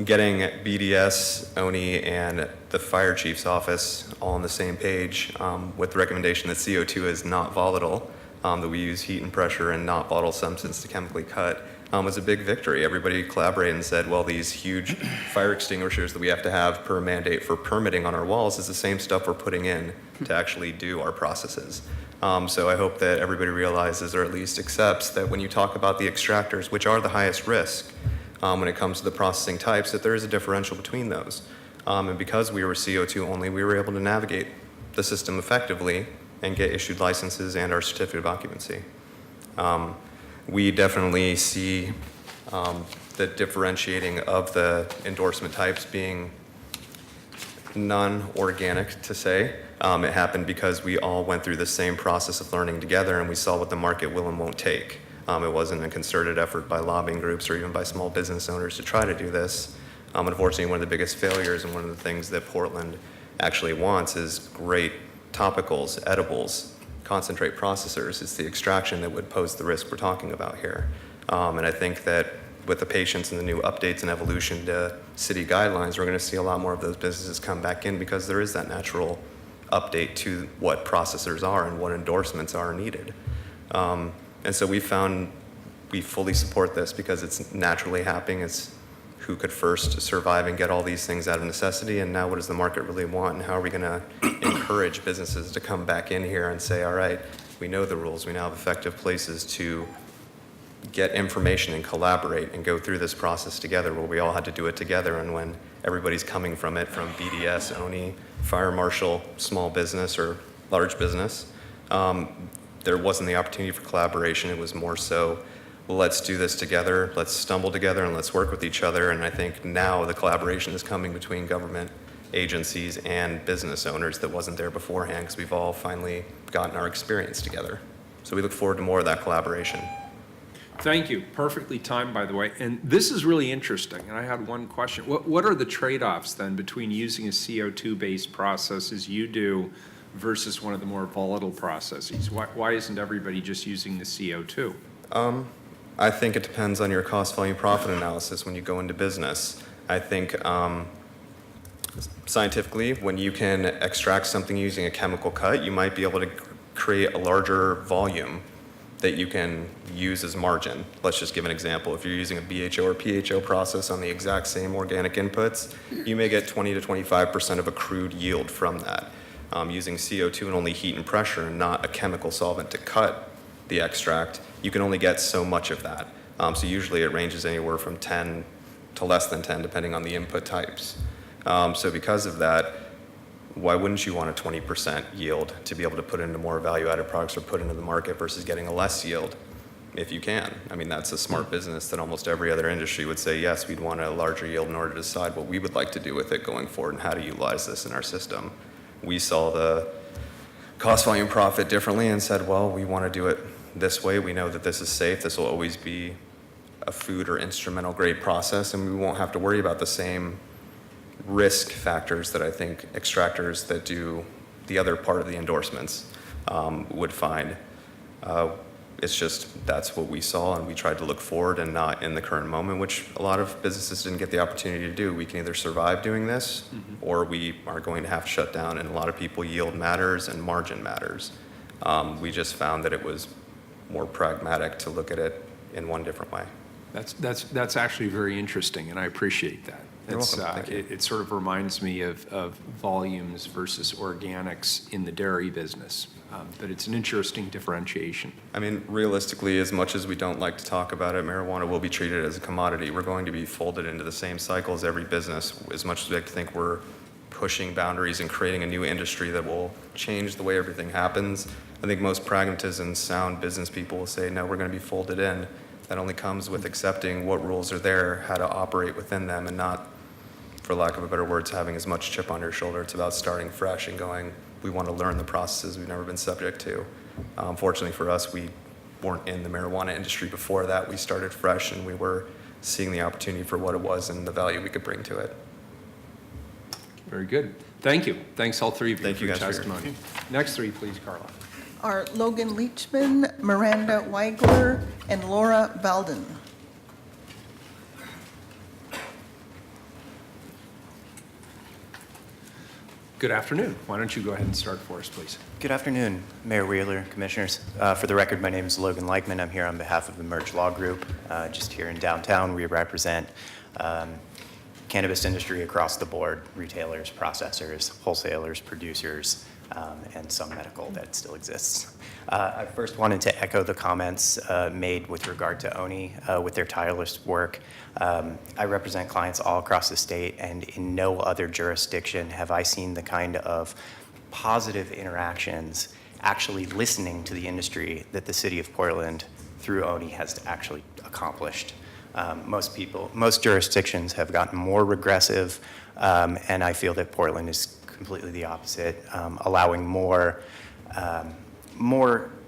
getting BDS, ONI, and the fire chief's office all on the same page with the recommendation that CO2 is not volatile, that we use heat and pressure and not volatile substance to chemically cut, was a big victory. Everybody collaborated and said, well, these huge fire extinguishers that we have to have per mandate for permitting on our walls is the same stuff we're putting in to actually do our processes. So I hope that everybody realizes, or at least accepts, that when you talk about the extractors, which are the highest risk, when it comes to the processing types, that there is a differential between those. And because we were CO2 only, we were able to navigate the system effectively and get issued licenses and our certificate of occupancy. We definitely see the differentiating of the endorsement types being non-organic, to say. It happened because we all went through the same process of learning together, and we saw what the market will and won't take. It wasn't a concerted effort by lobbying groups or even by small business owners to try to do this. Unfortunately, one of the biggest failures and one of the things that Portland actually wants is great topicals, edibles, concentrate processors. It's the extraction that would pose the risk we're talking about here. And I think that with the patience and the new updates and evolution to city guidelines, we're going to see a lot more of those businesses come back in, because there is that natural update to what processors are and what endorsements are needed. And so we found we fully support this because it's naturally happening. It's who could first survive and get all these things out of necessity, and now what does the market really want, and how are we going to encourage businesses to come back in here and say, all right, we know the rules, we now have effective places to get information and collaborate and go through this process together where we all had to do it together. And when everybody's coming from it, from BDS, ONI, fire marshal, small business or large business, there wasn't the opportunity for collaboration. It was more so, let's do this together, let's stumble together, and let's work with each other. And I think now the collaboration is coming between government agencies and business owners that wasn't there beforehand, because we've all finally gotten our experience together. So we look forward to more of that collaboration. Thank you. Perfectly timed, by the way. And this is really interesting, and I had one question. What are the trade-offs then between using a CO2-based process as you do versus one of the more volatile processes? Why isn't everybody just using the CO2? I think it depends on your cost volume profit analysis when you go into business. I think scientifically, when you can extract something using a chemical cut, you might be able to create a larger volume that you can use as margin. Let's just give an example. If you're using a BHO or PHO process on the exact same organic inputs, you may get 20 to 25% of accrued yield from that. Using CO2 and only heat and pressure and not a chemical solvent to cut the extract, you can only get so much of that. So usually it ranges anywhere from 10 to less than 10, depending on the input types. So because of that, why wouldn't you want a 20% yield to be able to put into more value-added products or put into the market versus getting a less yield if you can? I mean, that's a smart business that almost every other industry would say, yes, we'd want a larger yield in order to decide what we would like to do with it going forward and how to utilize this in our system. We saw the cost volume profit differently and said, well, we want to do it this way. We know that this is safe. This will always be a food or instrumental grade process, and we won't have to worry about the same risk factors that I think extractors that do the other part of the endorsements would find. It's just, that's what we saw, and we tried to look forward and not in the current moment, which a lot of businesses didn't get the opportunity to do. We can either survive doing this, or we are going to have to shut down, and a lot of people, yield matters and margin matters. We just found that it was more pragmatic to look at it in one different way. That's actually very interesting, and I appreciate that. You're welcome. Thank you. It sort of reminds me of volumes versus organics in the dairy business, but it's an interesting differentiation. I mean, realistically, as much as we don't like to talk about it, marijuana will be treated as a commodity. We're going to be folded into the same cycle as every business. As much as we like to think we're pushing boundaries and creating a new industry that will change the way everything happens, I think most pragmatism and sound business people will say, no, we're going to be folded in. That only comes with accepting what rules are there, how to operate within them, and not, for lack of a better words, having as much chip on your shoulder. It's about starting fresh and going, we want to learn the processes we've never been subject to. Fortunately for us, we weren't in the marijuana industry before that. We started fresh, and we were seeing the opportunity for what it was and the value we could bring to it. Very good. Thank you. Thanks all three of you Thank for you your guys for your- testimony. Next three, please, Carla. Are Logan Leachman, Miranda Weigler, and Laura Valden. Good afternoon. Why don't you go ahead and start for us, please? Good afternoon, Mayor Wheeler, Commissioners. For the record, my name is Logan Leichman. I'm here on behalf of the Merge Law Group. Just here in downtown, we represent cannabis industry across the board, retailers, processors, wholesalers, producers, and some medical that still exists. I first wanted to echo the comments made with regard to ONI with their tireless work. I represent clients all across the state, and in no other jurisdiction have I seen the kind of positive interactions actually listening to the industry that the city of Portland through ONI has actually accomplished. Most jurisdictions have gotten more regressive, and I feel that Portland is completely the opposite, allowing more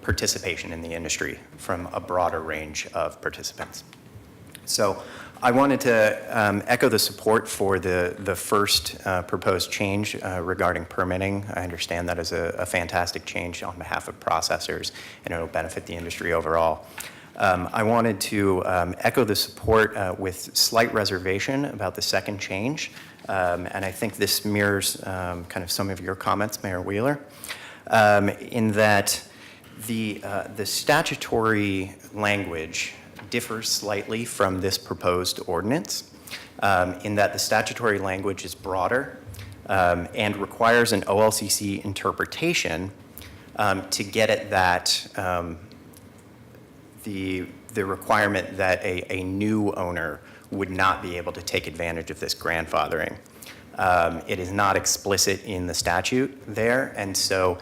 participation in the industry from a broader range of participants. So I wanted to echo the support for the first proposed change regarding permitting. I understand that is a fantastic change on behalf of processors, and it will benefit the industry overall. I wanted to echo the support with slight reservation about the second change, and I think this mirrors kind of some of your comments, Mayor Wheeler, in that the statutory language differs slightly from this proposed ordinance, in that the statutory language is broader and requires an OLCC interpretation to get at that the the requirement that a new owner would not be able to take advantage of this grandfathering. It is not explicit in the statute there, and so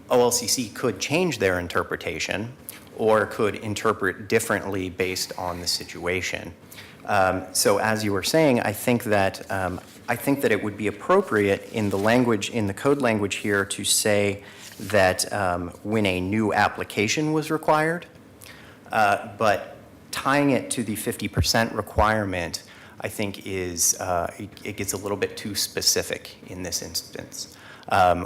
OLCC could change their interpretation or could interpret differently based on the situation. So as you were saying, I think that it would be appropriate in the language, in the code language here, to say that when a new application was required, but tying it to the 50% requirement, I think is, it gets a little bit too specific in this instance,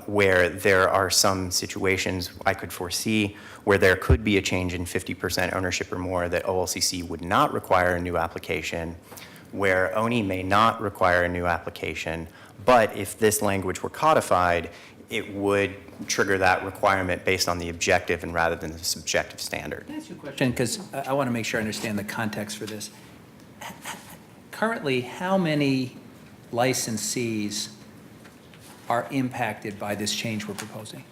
where there are some situations I could foresee where there could be a change in 50% ownership or more that OLCC would not require a new application, where ONI may not require a new application, but if this language were codified, it would trigger that requirement based on the objective and rather than the subjective standard. Can I ask you a question? Because I want to make sure I understand the context for this. Currently, how many licensees are impacted by this change we're proposing?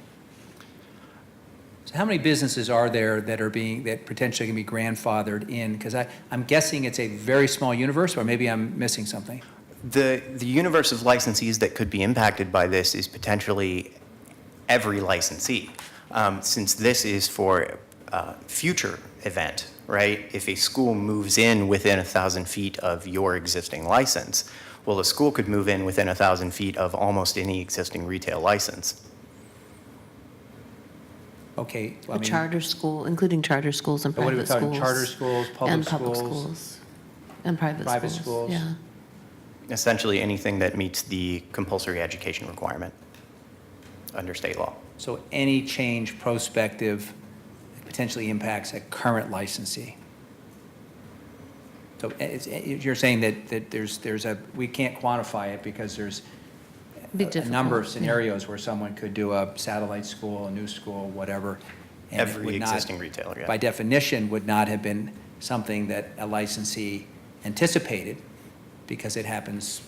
So how many businesses are there that potentially can be grandfathered in? Because I'm guessing it's a very small universe, or maybe I'm missing something. The universe of licensees that could be impacted by this is potentially every licensee, since this is for future event, right? If a school moves in within 1,000 feet of your existing license, well, a school could move in within 1,000 feet of almost any existing retail license. Okay. Well, A charter school, including charter schools and what are we private talking, schools. charter schools, public And public schools? schools. And private schools. schools. Yeah. Essentially anything that meets the compulsory education requirement under state law. So any change prospective potentially impacts a current licensee. So you're saying that there's we can't quantify it because there's Be a number of difficult, yeah. scenarios where someone could do a satellite school, a new school, whatever. and it Every would not, existing retailer, yeah. by definition, would not have been something that a licensee anticipated because it happens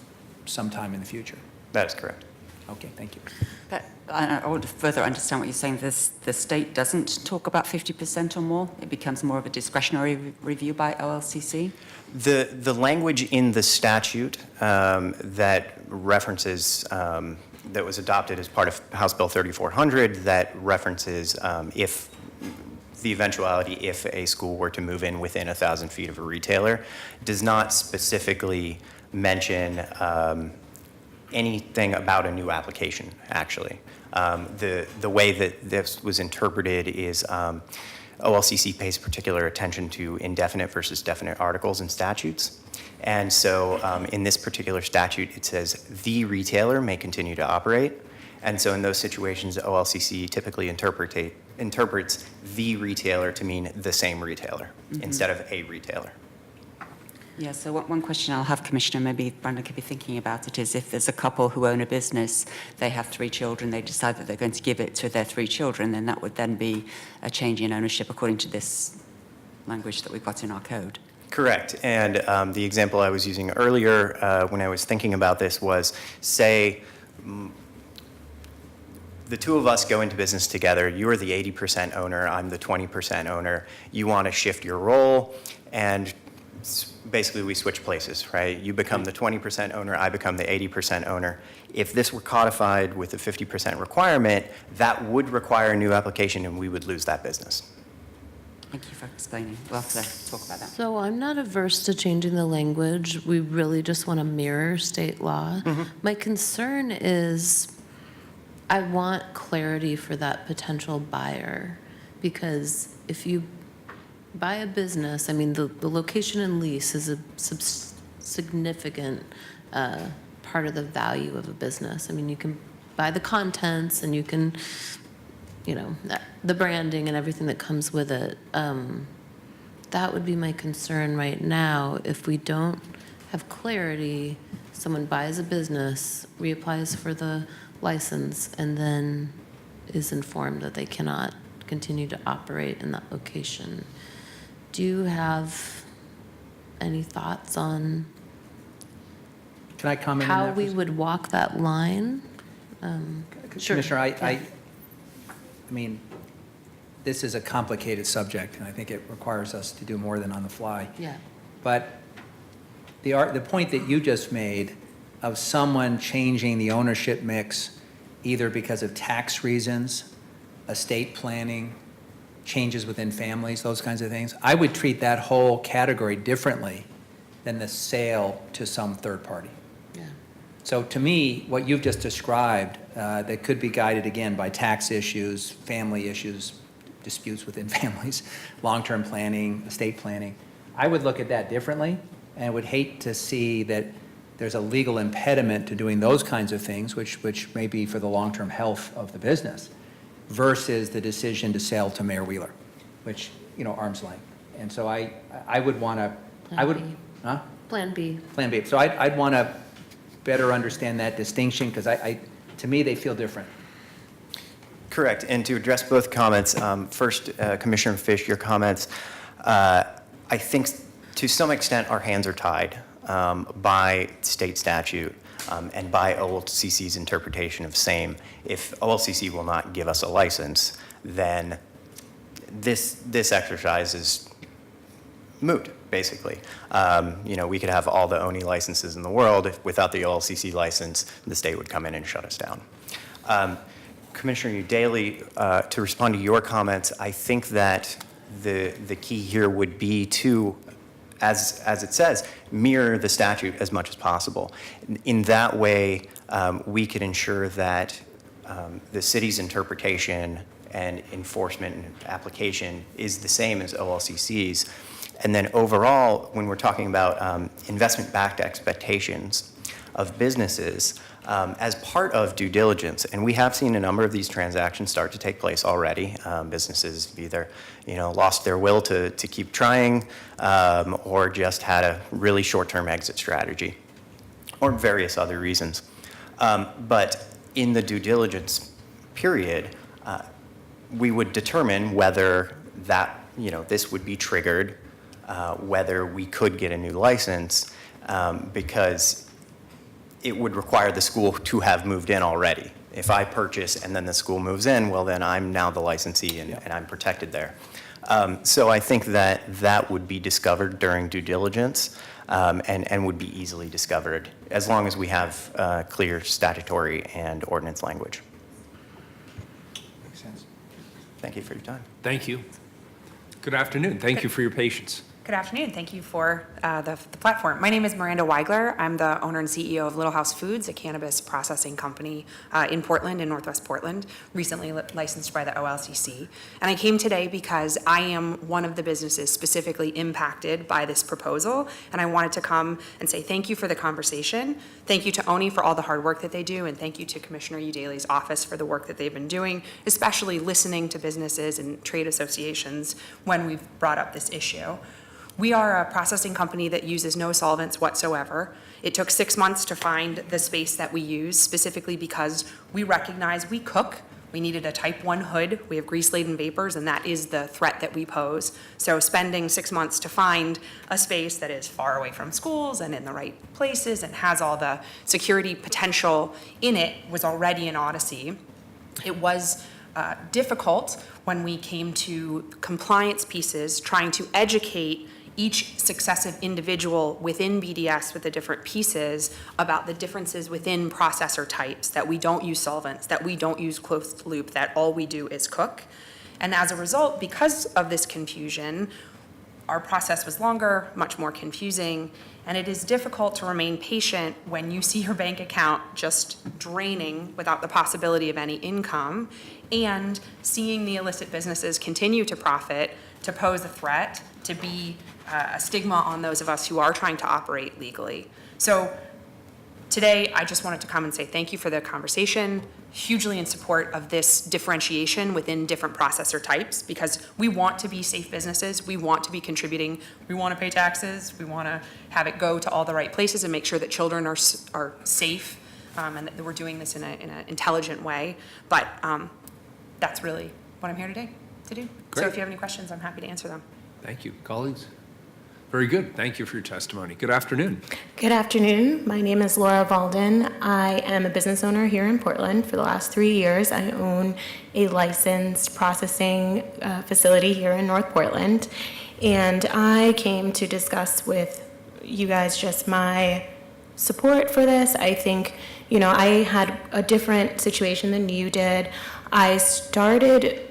sometime in the future. That is correct. Okay, thank you. But I want to further understand what you're saying. The state doesn't talk about 50% or more? It becomes more of a discretionary review by OLCC? The language in the statute that references, that was adopted as part of House Bill 3400, that references if the eventuality if a school were to move in within 1,000 feet of a retailer, does not specifically mention anything about a new application, actually. The way that this was interpreted is OLCC pays particular attention to indefinite versus definite articles and statutes. And so in this particular statute, it says the retailer may continue to operate. And so in those situations, OLCC typically interprets the retailer to mean the same retailer instead of a retailer. Yeah, so one question I'll have, Commissioner, maybe Brandon could be thinking about it, is if there's a couple who own a business, they have 3 children, they decide that they're going to give it to their 3 children, then that would then be a change in ownership according to this language that we've got in our code. Correct. And the example I was using earlier when I was thinking about this was, say, the two of us go into business together. You're the 80% owner, I'm the 20% owner. You want to shift your role, and basically we switch places, right? You become the 20% owner, I become the 80% owner. If this were codified with a 50% requirement, that would require a new application and we would lose that business. Thank you for explaining. We'll have to talk about that. So I'm not averse to changing the language. We really just want to mirror state law. My concern is I want clarity for that potential buyer, because if you buy a business, I mean, the location and lease is a significant part of the value of a business. I mean, you can buy the contents and you can, you know, the branding and everything that comes with it. That would be my concern right now. If we don't have clarity, someone buys a business, reapplies for the license, and then is informed that they cannot continue to operate in that location. Do you have any thoughts on Can I comment on how that? we would walk that line? Sure. Commissioner, I mean, this is a complicated subject, and I think it requires us to do more than on the fly. Yeah. But the point that you just made of someone changing the ownership mix either because of tax reasons, estate planning, changes within families, those kinds of things, I would treat that whole category differently than the sale to some third party. Yeah. So to me, what you've just described, that could be guided again by tax issues, family issues, disputes within families, long-term planning, estate planning, I would look at that differently and would hate to see that there's a legal impediment to doing those kinds of things, which may be for the long-term health of the business, versus the decision to sell to Mayor Wheeler, which, arm's length. And so I would want to, Plan B. Plan B. Plan B. So I'd want to better understand that distinction, because to me, they feel different. Correct. And to address both comments, first, Commissioner Fish, your comments, I think to some extent our hands are tied by state statute and by OLCC's interpretation of same. If OLCC will not give us a license, then this exercise is moot, basically. We could have all the ONI licenses in the world. If without the OLCC license, the state would come in and shut us down. Commissioner Udaly, to respond to your comments, I think that the key here would be to, as it says, mirror the statute as much as possible. In that way, we could ensure that the city's interpretation and enforcement and application is the same as OLCC's. And then overall, when we're talking about investment-backed expectations of businesses, as part of due diligence, and we have seen a number of these transactions start to take place already. Businesses have either, lost their will to keep trying, or just had a really short-term exit strategy, or various other reasons. But in the due diligence period, we would determine whether that, this would be triggered, whether we could get a new license, because it would require the school to have moved in already. If I purchase and then the school moves in, well, then I'm now the licensee and I'm protected there. So I think that would be discovered during due diligence and would be easily discovered as long as we have clear statutory and ordinance language. Makes sense. Thank you for your time. Thank you. Good afternoon. Thank you for your patience. Good afternoon. Thank you for the platform. My name is Miranda Weigler. I'm the owner and CEO of Little House Foods, a cannabis processing company in Portland, in Northwest Portland, recently licensed by the OLCC. And I came today because I am one of the businesses specifically impacted by this proposal, and I wanted to come and say thank you for the conversation. Thank you to ONI for all the hard work that they do, and thank you to Commissioner Udaly's office for the work that they've been doing, especially listening to businesses and trade associations when we've brought up this issue. We are a processing company that uses no solvents whatsoever. It took 6 months to find the space that we use, specifically because we recognize we cook. We needed a type 1 hood. We have grease-laden vapors, and that is the threat that we pose. So spending 6 months to find a space that is far away from schools and in the right places and has all the security potential in it was already an odyssey. It was difficult when we came to compliance pieces, trying to educate each successive individual within BDS with the different pieces about the differences within processor types, that we don't use solvents, that we don't use closed loop, that all we do is cook. And as a result, because of this confusion, our process was longer, much more confusing, and it is difficult to remain patient when you see your bank account just draining without the possibility of any income, and seeing the illicit businesses continue to profit, to pose a threat, to be a stigma on those of us who are trying to operate legally. So today, I just wanted to come and say thank you for the conversation, hugely in support of this differentiation within different processor types, because we want to be safe businesses, we want to be contributing, we want to pay taxes, we want to have it go to all the right places and make sure that children are safe, and that we're doing this in an intelligent way. But that's really what I'm here today to do. Great. So if you have any questions, I'm happy to answer them. Thank you. Colleagues? Very good. Thank you for your testimony. Good afternoon. Good afternoon. My name is Laura Valden. I am a business owner here in Portland. For the last 3 years, I own a licensed processing facility here in North Portland. And I came to discuss with you guys just my support for this. I think, I had a different situation than you did. I started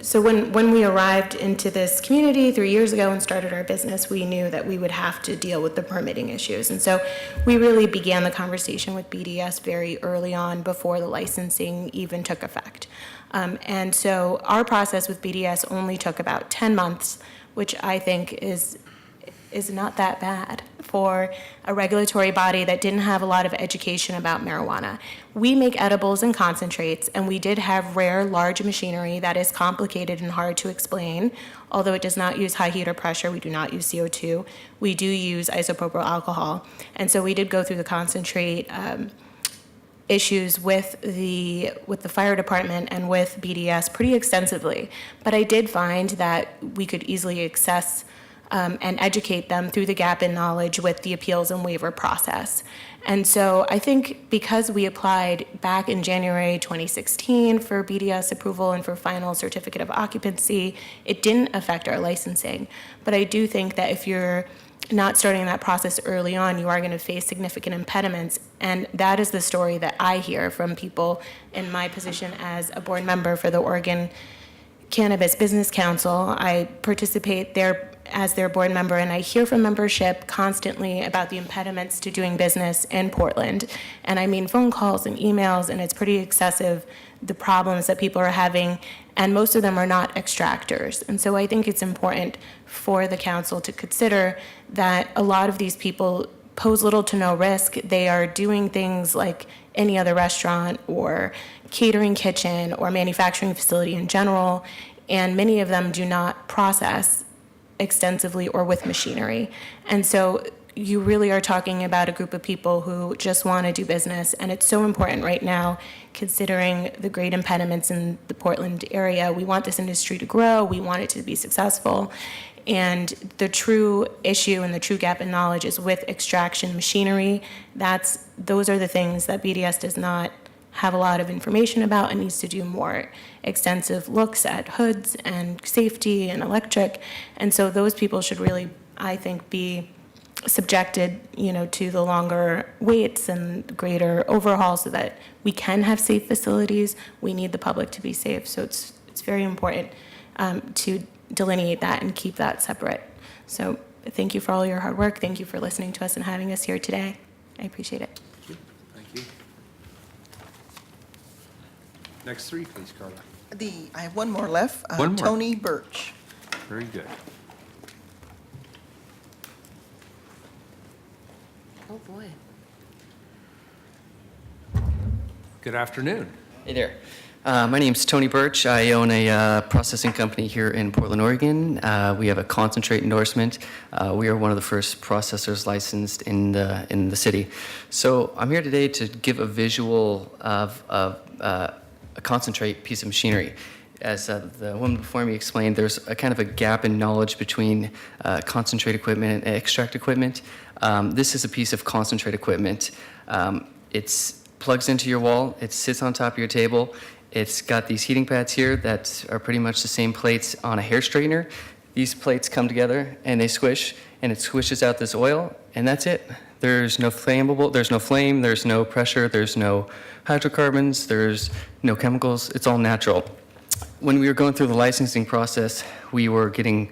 so when we arrived into this community 3 years ago and started our business, we knew that we would have to deal with the permitting issues. And so we really began the conversation with BDS very early on before the licensing even took effect. And so our process with BDS only took about 10 months, which I think is not that bad for a regulatory body that didn't have a lot of education about marijuana. We make edibles and concentrates, and we did have rare, large machinery that is complicated and hard to explain. Although it does not use high heat or pressure, we do not use CO2. We do use isopropyl alcohol. And so we did go through the concentrate issues with the fire department and with BDS pretty extensively. But I did find that we could easily access and educate them through the gap in knowledge with the appeals and waiver process. And so I think because we applied back in January 2016 for BDS approval and for final certificate of occupancy, it didn't affect our licensing. But I do think that if you're not starting that process early on, you are going to face significant impediments. And that is the story that I hear from people in my position as a board member for the Oregon Cannabis Business Council. I participate there as their board member, and I hear from membership constantly about the impediments to doing business in Portland. And I mean phone calls and emails, and it's pretty excessive, the problems that people are having, and most of them are not extractors. And so I think it's important for the council to consider that a lot of these people pose little to no risk. They are doing things like any other restaurant or catering kitchen or manufacturing facility in general, and many of them do not process extensively or with machinery. And so you really are talking about a group of people who just want to do business, and it's so important right now considering the great impediments in the Portland area. We want this industry to grow, we want it to be successful, and the true issue and the true gap in knowledge is with extraction machinery. Those are the things that BDS does not have a lot of information about and needs to do more extensive looks at hoods and safety and electric. And so those people should really, I think, be subjected, to the longer waits and greater overhaul so that we can have safe facilities. We need the public to be safe. So it's very important to delineate that and keep that separate. So thank you for all your hard work. Thank you for listening to us and having us here today. I appreciate it. Thank you. Next three, please, Carla. I have one more left. One more. Tony Birch. Very good. Oh, boy. Good afternoon. Hey there. My name's Tony Birch. I own a processing company here in Portland, Oregon. We have a concentrate endorsement. We are one of the first processors licensed in the city. So I'm here today to give a visual of a concentrate piece of machinery. As the woman before me explained, there's a kind of a gap in knowledge between concentrate equipment and extract equipment. This is a piece of concentrate equipment. It plugs into your wall. It sits on top of your table. It's got these heating pads here that are pretty much the same plates on a hair straightener. These plates come together and they squish, and it squishes out this oil, and that's it. There's no flammable, there's no flame, there's no pressure, there's no hydrocarbons, there's no chemicals. It's all natural. When we were going through the licensing process, we were getting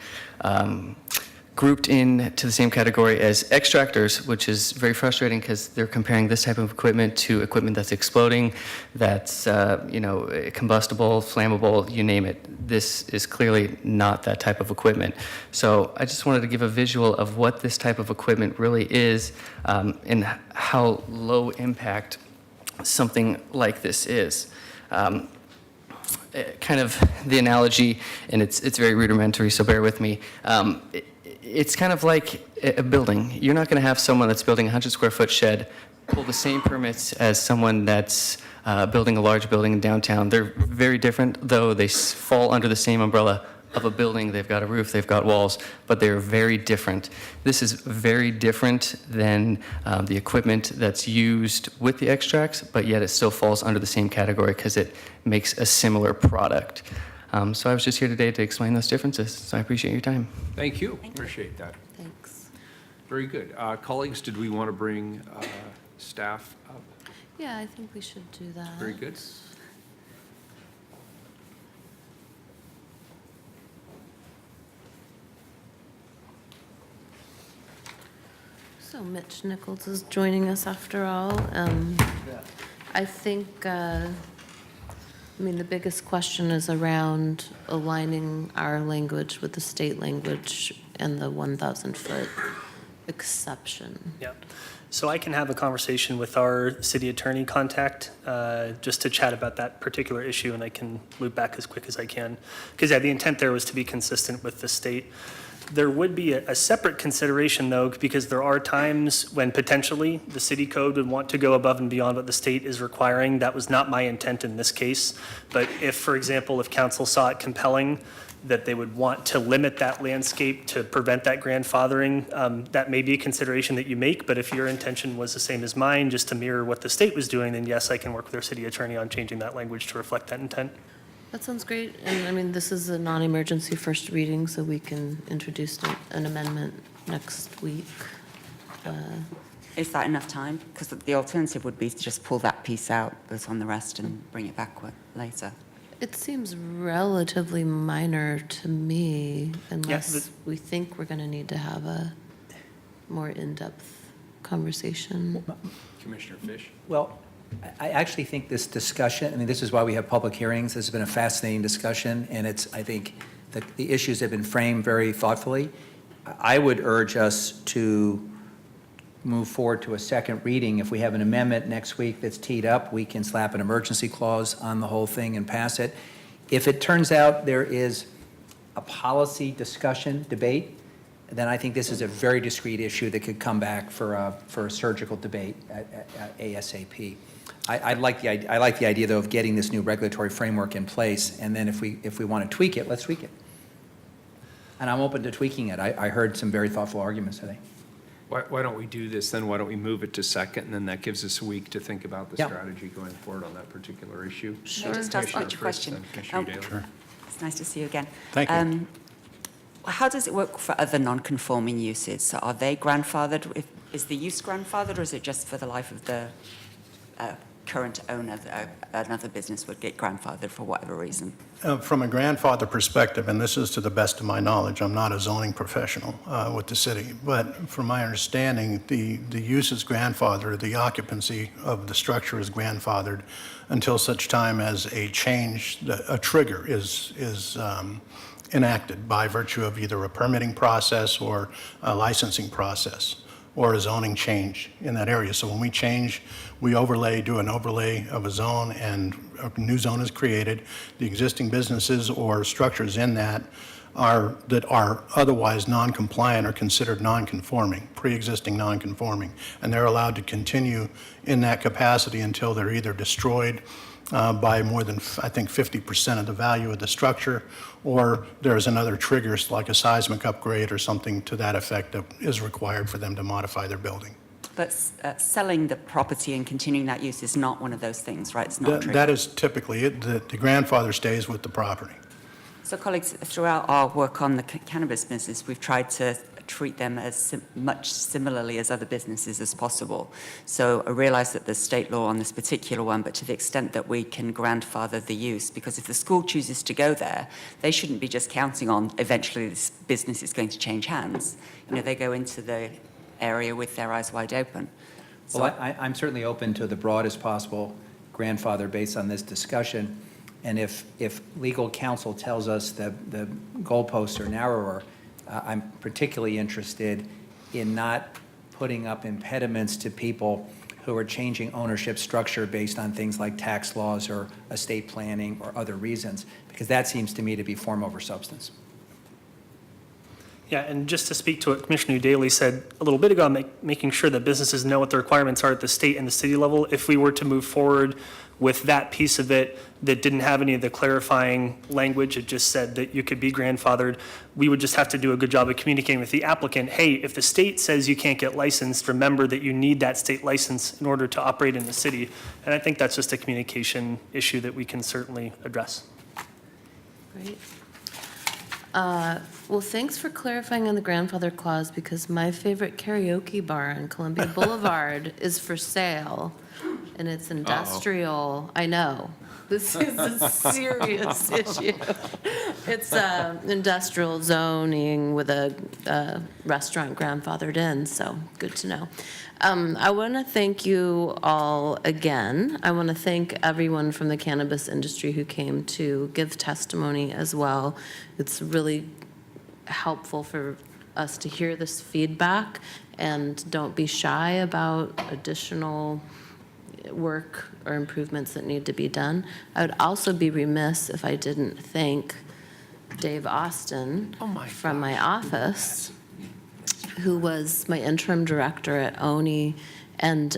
grouped into the same category as extractors, which is very frustrating because they're comparing this type of equipment to equipment that's exploding, that's combustible, flammable, you name it. This is clearly not that type of equipment. So I just wanted to give a visual of what this type of equipment really is and how low impact something like this is. Kind of the analogy, and it's very rudimentary, so bear with me. It's kind of like a building. You're not going to have someone that's building a 100-square-foot shed pull the same permits as someone that's building a large building in downtown. They're very different, though they fall under the same umbrella of a building. They've got a roof, they've got walls, but they're very different. This is very different than the equipment that's used with the extracts, but yet it still falls under the same category because it makes a similar product. So I was just here today to explain those differences, so I appreciate your time. Thank you. Appreciate that. Thanks. Very good. Colleagues, did we want to bring staff up? Yeah, I think we should do that. Very good. So Mitch Nichols is joining us after all. I think, the biggest question is around aligning our language with the state language and the 1,000-foot exception. Yeah. So I can have a conversation with our city attorney contact just to chat about that particular issue, and I can loop back as quick as I can. Because the intent there was to be consistent with the state. There would be a separate consideration, though, because there are times when potentially the city code would want to go above and beyond what the state is requiring. That was not my intent in this case. But if, for example, if council saw it compelling that they would want to limit that landscape to prevent that grandfathering, that may be a consideration that you make. But if your intention was the same as mine, just to mirror what the state was doing, then yes, I can work with our city attorney on changing that language to reflect that intent. That sounds great. And this is a non-emergency first reading, so we can introduce an amendment next week. Is that enough time? Because the alternative would be to just pull that piece out, vote on the rest, and bring it back later. It seems relatively minor to me, unless we think we're going to need to have a more in-depth conversation. Commissioner Fish? Well, I actually think this discussion, this is why we have public hearings. This has been a fascinating discussion, and I think the issues have been framed very thoughtfully. I would urge us to move forward to a second reading. If we have an amendment next week that's teed up, we can slap an emergency clause on the whole thing and pass it. If it turns out there is a policy discussion, debate, then I think this is a very discrete issue that could come back for a surgical debate at ASAP. I like the idea, though, of getting this new regulatory framework in place, and then if we want to tweak it, let's tweak it. And I'm open to tweaking it. I heard some very thoughtful arguments today. Why don't we do this then? Why don't we move it to second, and then that gives us a week to think about the Yeah. strategy going forward on that particular issue? Can I just ask Commissioner Mitch a Fritz, question? then Commissioner Daly. Sure. It's nice to see you again. Thank you. How does it work for other non-conforming uses? So are they grandfathered? Is the use grandfathered, or is it just for the life of the current owner that another business would get grandfathered for whatever reason? From a grandfather perspective, and this is to the best of my knowledge, I'm not a zoning professional with the city, but from my understanding, the use is grandfathered, the occupancy of the structure is grandfathered until such time as a change, a trigger is enacted by virtue of either a permitting process or a licensing process or a zoning change in that area. So when we change, we do an overlay of a zone, and a new zone is created. The existing businesses or structures in that are otherwise non-compliant are considered non-conforming, pre-existing non-conforming, and they're allowed to continue in that capacity until they're either destroyed by more than, I think, 50% of the value of the structure, or there's another trigger, like a seismic upgrade or something to that effect that is required for them to modify their building. But selling the property and continuing that use is not one of those things, right? It's not a trigger. That is typically it. The grandfather stays with the property. So colleagues, throughout our work on the cannabis business, we've tried to treat them as much similarly as other businesses as possible. So I realize that there's state law on this particular one, but to the extent that we can grandfather the use, because if the school chooses to go there, they shouldn't be just counting on eventually this business is going to change hands. They go into the area with their eyes wide open. So Well, I'm certainly open to the broadest possible grandfather based on this discussion. And if legal counsel tells us the goalposts are narrower, I'm particularly interested in not putting up impediments to people who are changing ownership structure based on things like tax laws or estate planning or other reasons, because that seems to me to be form over substance. Yeah, and just to speak to what Commissioner Daly said a little bit ago, making sure that businesses know what the requirements are at the state and the city level. If we were to move forward with that piece of it that didn't have any of the clarifying language. It just said that you could be grandfathered. We would just have to do a good job of communicating with the applicant. Hey, if the state says you can't get licensed, remember that you need that state license in order to operate in the city. And I think that's just a communication issue that we can certainly address. Great. Well, thanks for clarifying on the grandfather clause, because my favorite karaoke bar on Columbia Boulevard is for sale, and it's industrial. I know. This is a serious issue. It's industrial zoning with a restaurant grandfathered in, so good to know. I want to thank you all again. I want to thank everyone from the cannabis industry who came to give testimony as well. It's really helpful for us to hear this feedback, and don't be shy about additional work or improvements that need to be done. I would also be remiss if I didn't thank Dave Austin from my office, who was my interim director at ONI, and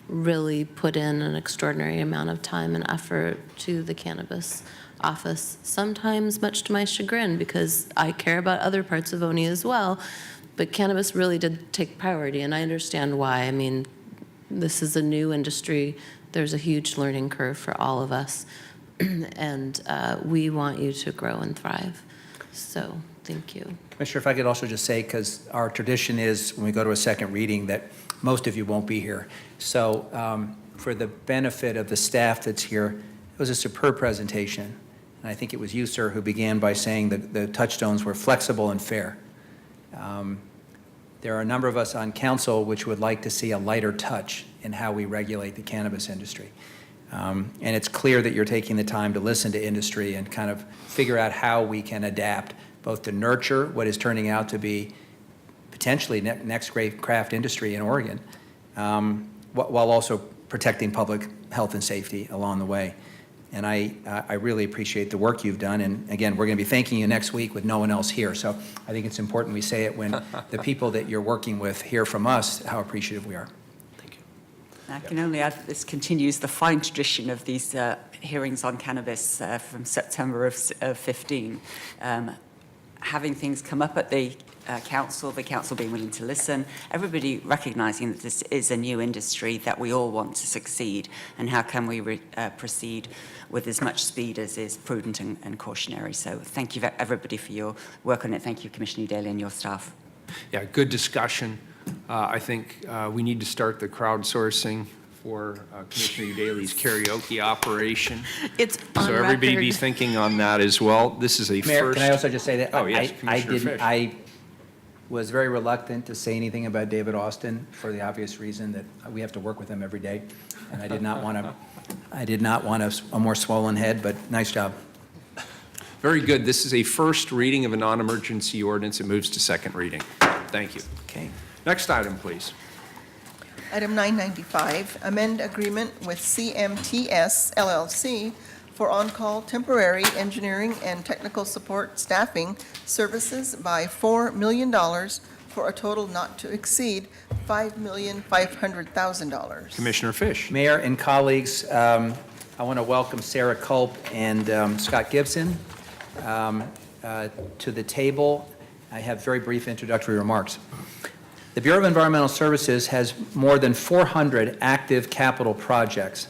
really put in an extraordinary amount of time and effort to the cannabis office, sometimes much to my chagrin, because I care about other parts of ONI as well, but cannabis really did take priority, and I understand why. I mean, this is a new industry. There's a huge learning curve for all of us, and we want you to grow and thrive. So thank you. Commissioner, if I could also just say, because our tradition is when we go to a second reading that most of you won't be here. So for the benefit of the staff that's here, it was a superb presentation. And I think it was you, sir, who began by saying that the touchstones were flexible and fair. There are a number of us on council which would like to see a lighter touch in how we regulate the cannabis industry. And it's clear that you're taking the time to listen to industry and kind of figure out how we can adapt, both to nurture what is turning out to be potentially next great craft industry in Oregon, while also protecting public health and safety along the way. And I really appreciate the work you've done. And again, we're going to be thanking you next week with no one else here. So I think it's important we say it when the people that you're working with hear from us how appreciative we are. Thank you. I can only add that this continues the fine tradition of these hearings on cannabis from September of 15. Having things come up at the council being willing to listen, everybody recognizing that this is a new industry that we all want to succeed, and how can we proceed with as much speed as is prudent and cautionary. So thank you everybody for your work on it. Thank you, Commissioner Daly and your staff. Yeah, good discussion. I think we need to start the crowdsourcing for Commissioner Daly's karaoke operation. It's on So everybody be record. thinking on that as well. This is a Mayor, first. can I also just say that Oh, yes, Commissioner Fish. I was very reluctant to say anything about David Austin for the obvious reason that we have to work with him every day, and I did not want a more swollen head, but nice job. Very good. This is a first reading of a non-emergency ordinance. It moves to second reading. Thank you. Okay. Next item, please. Item 995, amend agreement with CMTS LLC for on-call temporary engineering and technical support staffing services by $4 million for a total not to exceed $5,500,000. Commissioner Fish. Mayor and colleagues, I want to welcome Sarah Culp and Scott Gibson to the table. I have very brief introductory remarks. The Bureau of Environmental Services has more than 400 active capital projects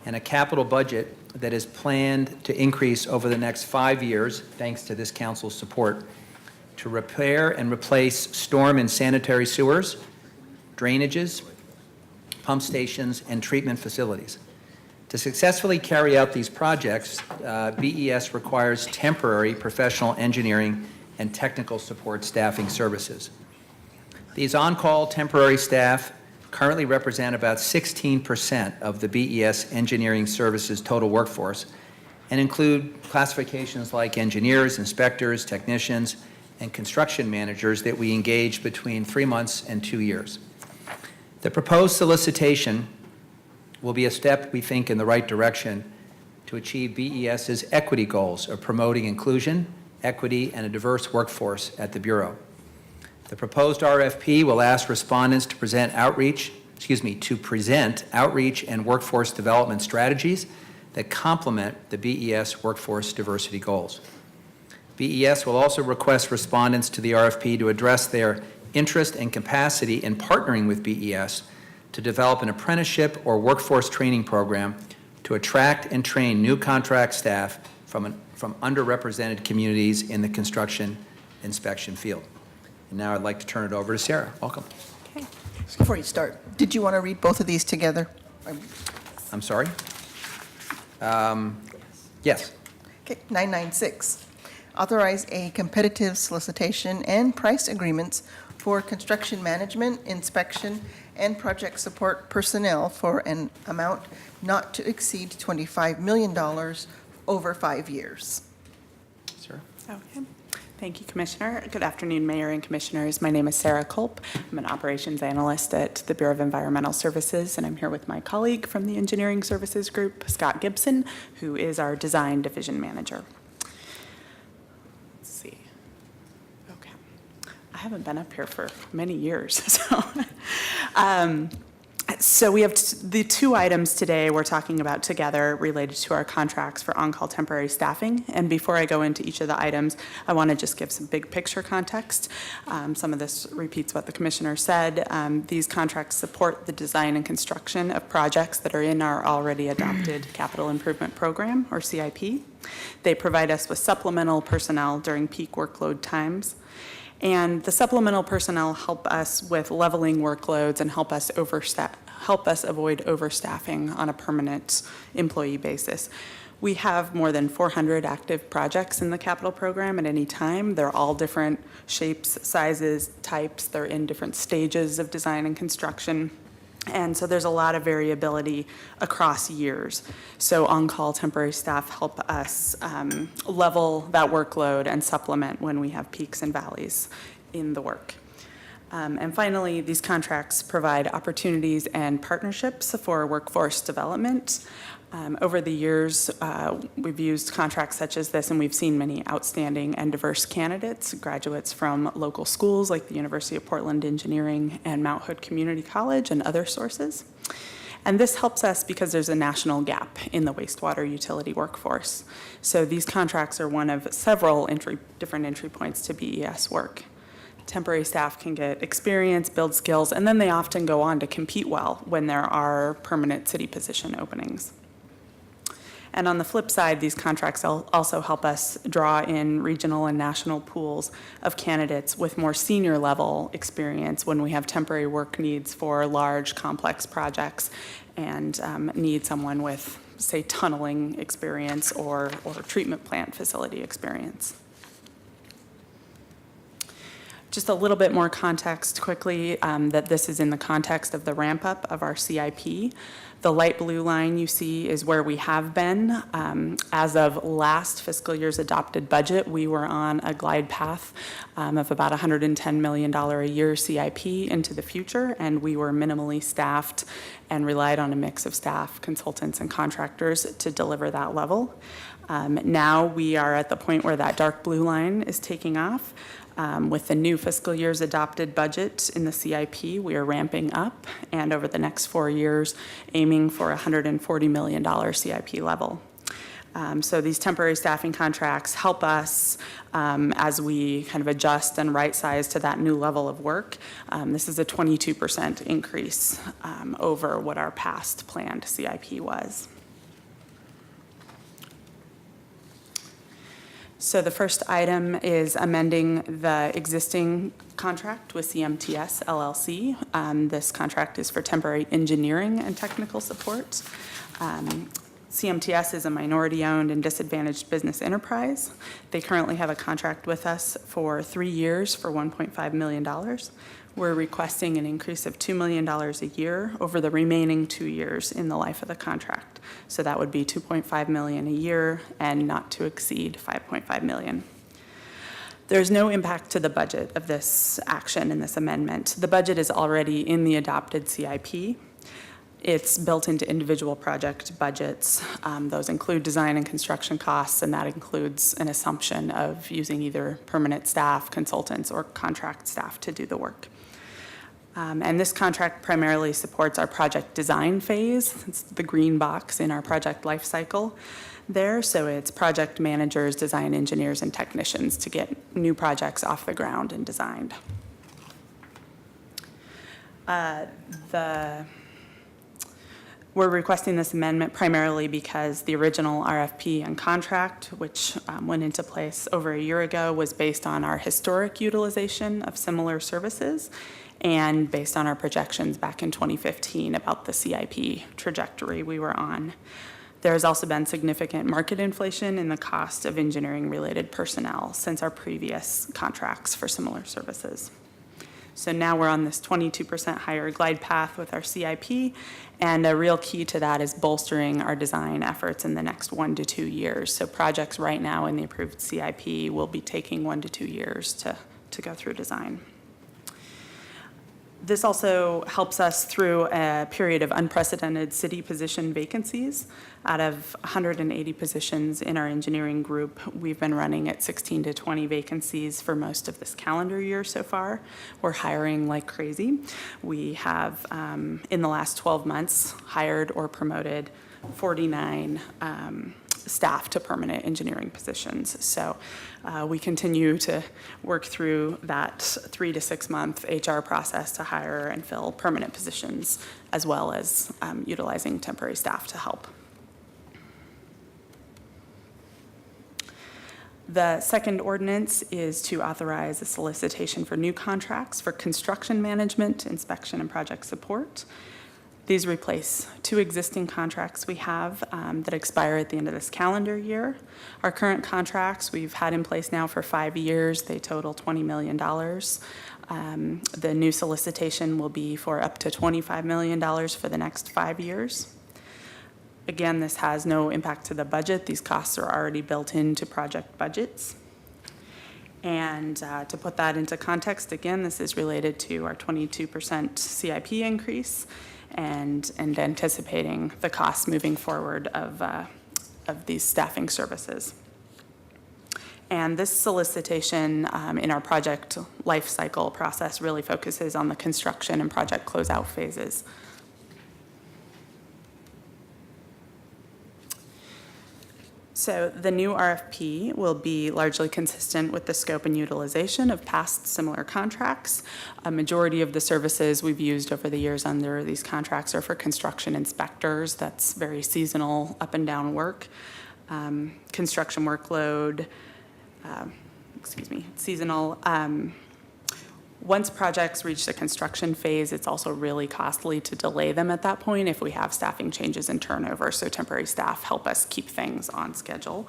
and a capital budget that is planned to increase over the next 5 years, thanks to this council's support, to repair and replace storm and sanitary sewers, drainages, pump stations, and treatment facilities. To successfully carry out these projects, BES requires temporary professional engineering and technical support staffing services. These on-call temporary staff currently represent about 16% of the BES engineering services total workforce and include classifications like engineers, inspectors, technicians, and construction managers that we engage between 3 months and 2 years. The proposed solicitation will be a step, we think, in the right direction to achieve BES's equity goals of promoting inclusion, equity, and a diverse workforce at the Bureau. The proposed RFP will ask respondents to present outreach to present outreach and workforce development strategies that complement the BES workforce diversity goals. BES will also request respondents to the RFP to address their interest and capacity in partnering with BES to develop an apprenticeship or workforce training program to attract and train new contract staff from underrepresented communities in the construction inspection field. And now I'd like to turn it over to Sarah. Welcome. Before you start, did you want to read both of these together? I'm sorry? Yes. Okay, 996, authorize a competitive solicitation and price agreements for construction management, inspection, and project support personnel for an amount not to exceed $25 million over 5 years. Sir? Okay. Thank you, Commissioner. Good afternoon, Mayor and Commissioners. My name is Sarah Culp. I'm an operations analyst at the Bureau of Environmental Services, and I'm here with my colleague from the Engineering Services Group, Scott Gibson, who is our Design Division Manager. Let's see. Okay. I haven't been up here for many years, so we have the two items today we're talking about together related to our contracts for on-call temporary staffing. And before I go into each of the items, I want to just give some big picture context. Some of this repeats what the Commissioner said. These contracts support the design and construction of projects that are in our already adopted Capital Improvement Program, or CIP. They provide us with supplemental personnel during peak workload times. And the supplemental personnel help us with leveling workloads and help us avoid overstaffing on a permanent employee basis. We have more than 400 active projects in the capital program at any time. They're all different shapes, sizes, types. They're in different stages of design and construction. And so there's a lot of variability across years. So on-call temporary staff help us level that workload and supplement when we have peaks and valleys in the work. And finally, these contracts provide opportunities and partnerships for workforce development. Over the years, we've used contracts such as this, and we've seen many outstanding and diverse candidates, graduates from local schools like the University of Portland Engineering and Mount Hood Community College and other sources. And this helps us because there's a national gap in the wastewater utility workforce. So these contracts are one of several different entry points to BES work. Temporary staff can get experience, build skills, and then they often go on to compete well when there are permanent city position openings. And on the flip side, these contracts also help us draw in regional and national pools of candidates with more senior level experience when we have temporary work needs for large, complex projects and need someone with, say, tunneling experience or treatment plant facility experience. Just a little bit more context quickly, that this is in the context of the ramp up of our CIP. The light blue line you see is where we have been. As of last fiscal year's adopted budget, we were on a glide path of about $110 million a year CIP into the future, and we were minimally staffed and relied on a mix of staff, consultants, and contractors to deliver that level. Now we are at the point where that dark blue line is taking off. With the new fiscal year's adopted budget in the CIP, we are ramping up, and over the next 4 years, aiming for a $140 million CIP level. So these temporary staffing contracts help us as we kind of adjust and right-size to that new level of work. This is a 22% increase over what our past planned CIP was. So the first item is amending the existing contract with CMTS LLC. This contract is for temporary engineering and technical support. CMTS is a minority-owned and disadvantaged business enterprise. They currently have a contract with us for 3 years for $1.5 million. We're requesting an increase of $2 million a year over the remaining 2 years in the life of the contract. So that would be $2.5 million a year and not to exceed $5.5 million. There's no impact to the budget of this action in this amendment. The budget is already in the adopted CIP. It's built into individual project budgets. Those include design and construction costs, and that includes an assumption of using either permanent staff, consultants, or contract staff to do the work. And this contract primarily supports our project design phase. It's the green box in our project life cycle there. So it's project managers, design engineers, and technicians to get new projects off the ground and designed. We're requesting this amendment primarily because the original RFP and contract, which went into place over a year ago, was based on our historic utilization of similar services and based on our projections back in 2015 about the CIP trajectory we were on. There has also been significant market inflation in the cost of engineering-related personnel since our previous contracts for similar services. So now we're on this 22% higher glide path with our CIP, and a real key to that is bolstering our design efforts in the next 1 to 2 years. So projects right now in the approved CIP will be taking 1 to 2 years to go through design. This also helps us through a period of unprecedented city position vacancies. Out of 180 positions in our engineering group, we've been running at 16 to 20 vacancies for most of this calendar year so far. We're hiring like crazy. We have, in the last 12 months, hired or promoted 49 staff to permanent engineering positions. So we continue to work through that 3 to 6 month HR process to hire and fill permanent positions, as well as utilizing temporary staff to help. The second ordinance is to authorize a solicitation for new contracts for construction management, inspection, and project support. These replace 2 existing contracts we have that expire at the end of this calendar year. Our current contracts we've had in place now for 5 years. They total $20 million. The new solicitation will be for up to $25 million for the next 5 years. Again, this has no impact to the budget. These costs are already built into project budgets. And to put that into context, again, this is related to our 22% CIP increase and anticipating the costs moving forward of these staffing services. And this solicitation in our project life cycle process really focuses on the construction and project closeout phases. So the new RFP will be largely consistent with the scope and utilization of past similar contracts. A majority of the services we've used over the years under these contracts are for construction inspectors. That's very seasonal, up and down work. Construction workload, seasonal. Once projects reach the construction phase, it's also really costly to delay them at that point if we have staffing changes and turnover, so temporary staff help us keep things on schedule.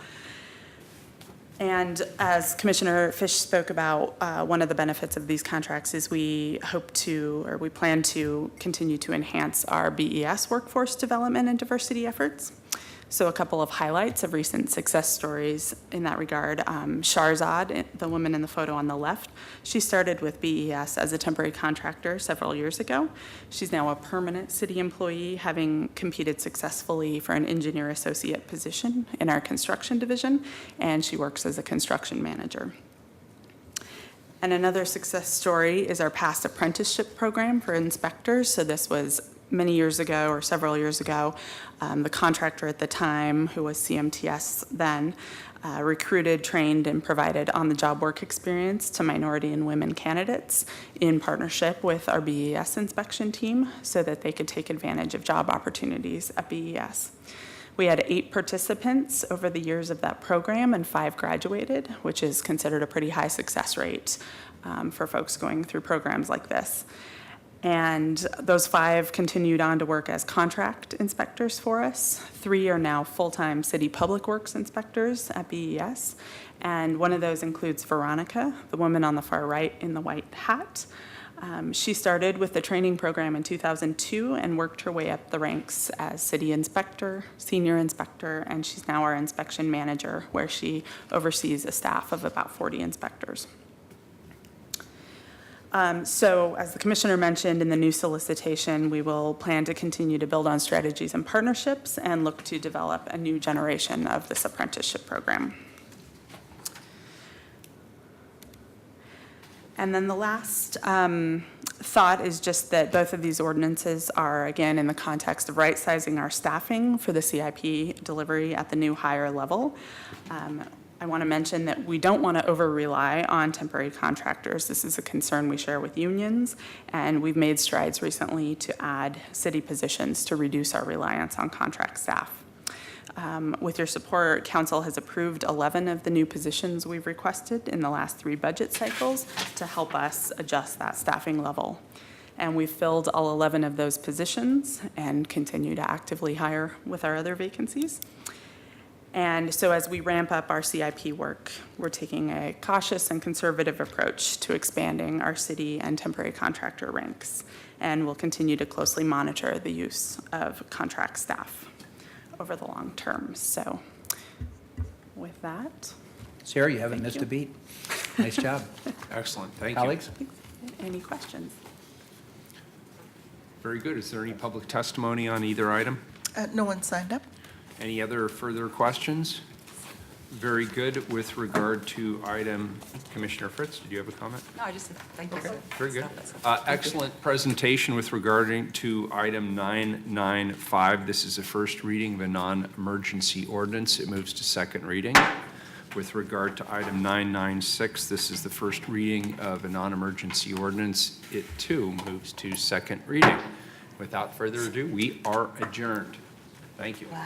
And as Commissioner Fish spoke about, one of the benefits of these contracts is we plan to continue to enhance our BES workforce development and diversity efforts. So a couple of highlights of recent success stories in that regard. Sharzad, the woman in the photo on the left, she started with BES as a temporary contractor several years ago. She's now a permanent city employee, having competed successfully for an engineer associate position in our construction division, and she works as a construction manager. And another success story is our past apprenticeship program for inspectors. So this was many years ago, or several years ago. The contractor at the time, who was CMTS then, recruited, trained, and provided on-the-job work experience to minority and women candidates in partnership with our BES inspection team so that they could take advantage of job opportunities at BES. We had 8 participants over the years of that program, and 5 graduated, which is considered a pretty high success rate for folks going through programs like this. And those 5 continued on to work as contract inspectors for us. 3 are now full-time city public works inspectors at BES. And one of those includes Veronica, the woman on the far right in the white hat. She started with the training program in 2002 and worked her way up the ranks as city inspector, senior inspector, and she's now our inspection manager, where she oversees a staff of about 40 inspectors. So as the Commissioner mentioned, in the new solicitation, we will plan to continue to build on strategies and partnerships and look to develop a new generation of this apprenticeship program. And then the last thought is just that both of these ordinances are, again, in the context of right-sizing our staffing for the CIP delivery at the new higher level. I want to mention that we don't want to over-rely on temporary contractors. This is a concern we share with unions, and we've made strides recently to add city positions to reduce our reliance on contract staff. With your support, Council has approved 11 of the new positions we've requested in the last 3 budget cycles to help us adjust that staffing level. And we've filled all 11 of those positions and continue to actively hire with our other vacancies. And so as we ramp up our CIP work, we're taking a cautious and conservative approach to expanding our city and temporary contractor ranks. And we'll continue to closely monitor the use of contract staff over the long term. So with that. Sarah, you haven't missed a beat. Nice job. Excellent, thank you. Colleagues? Any questions? Very good. Is there any public testimony on either item? No one signed up. Any other further questions? Very good. With regard to item, Commissioner Fritz, did you have a comment? No, I just, thank you. Very good. Excellent presentation with regarding to item 995. This is a first reading of a non-emergency ordinance. It moves to second reading. With regard to item 996, this is the first reading of a non-emergency ordinance. It too moves to second reading. Without further ado, we are adjourned. Thank you. Wow.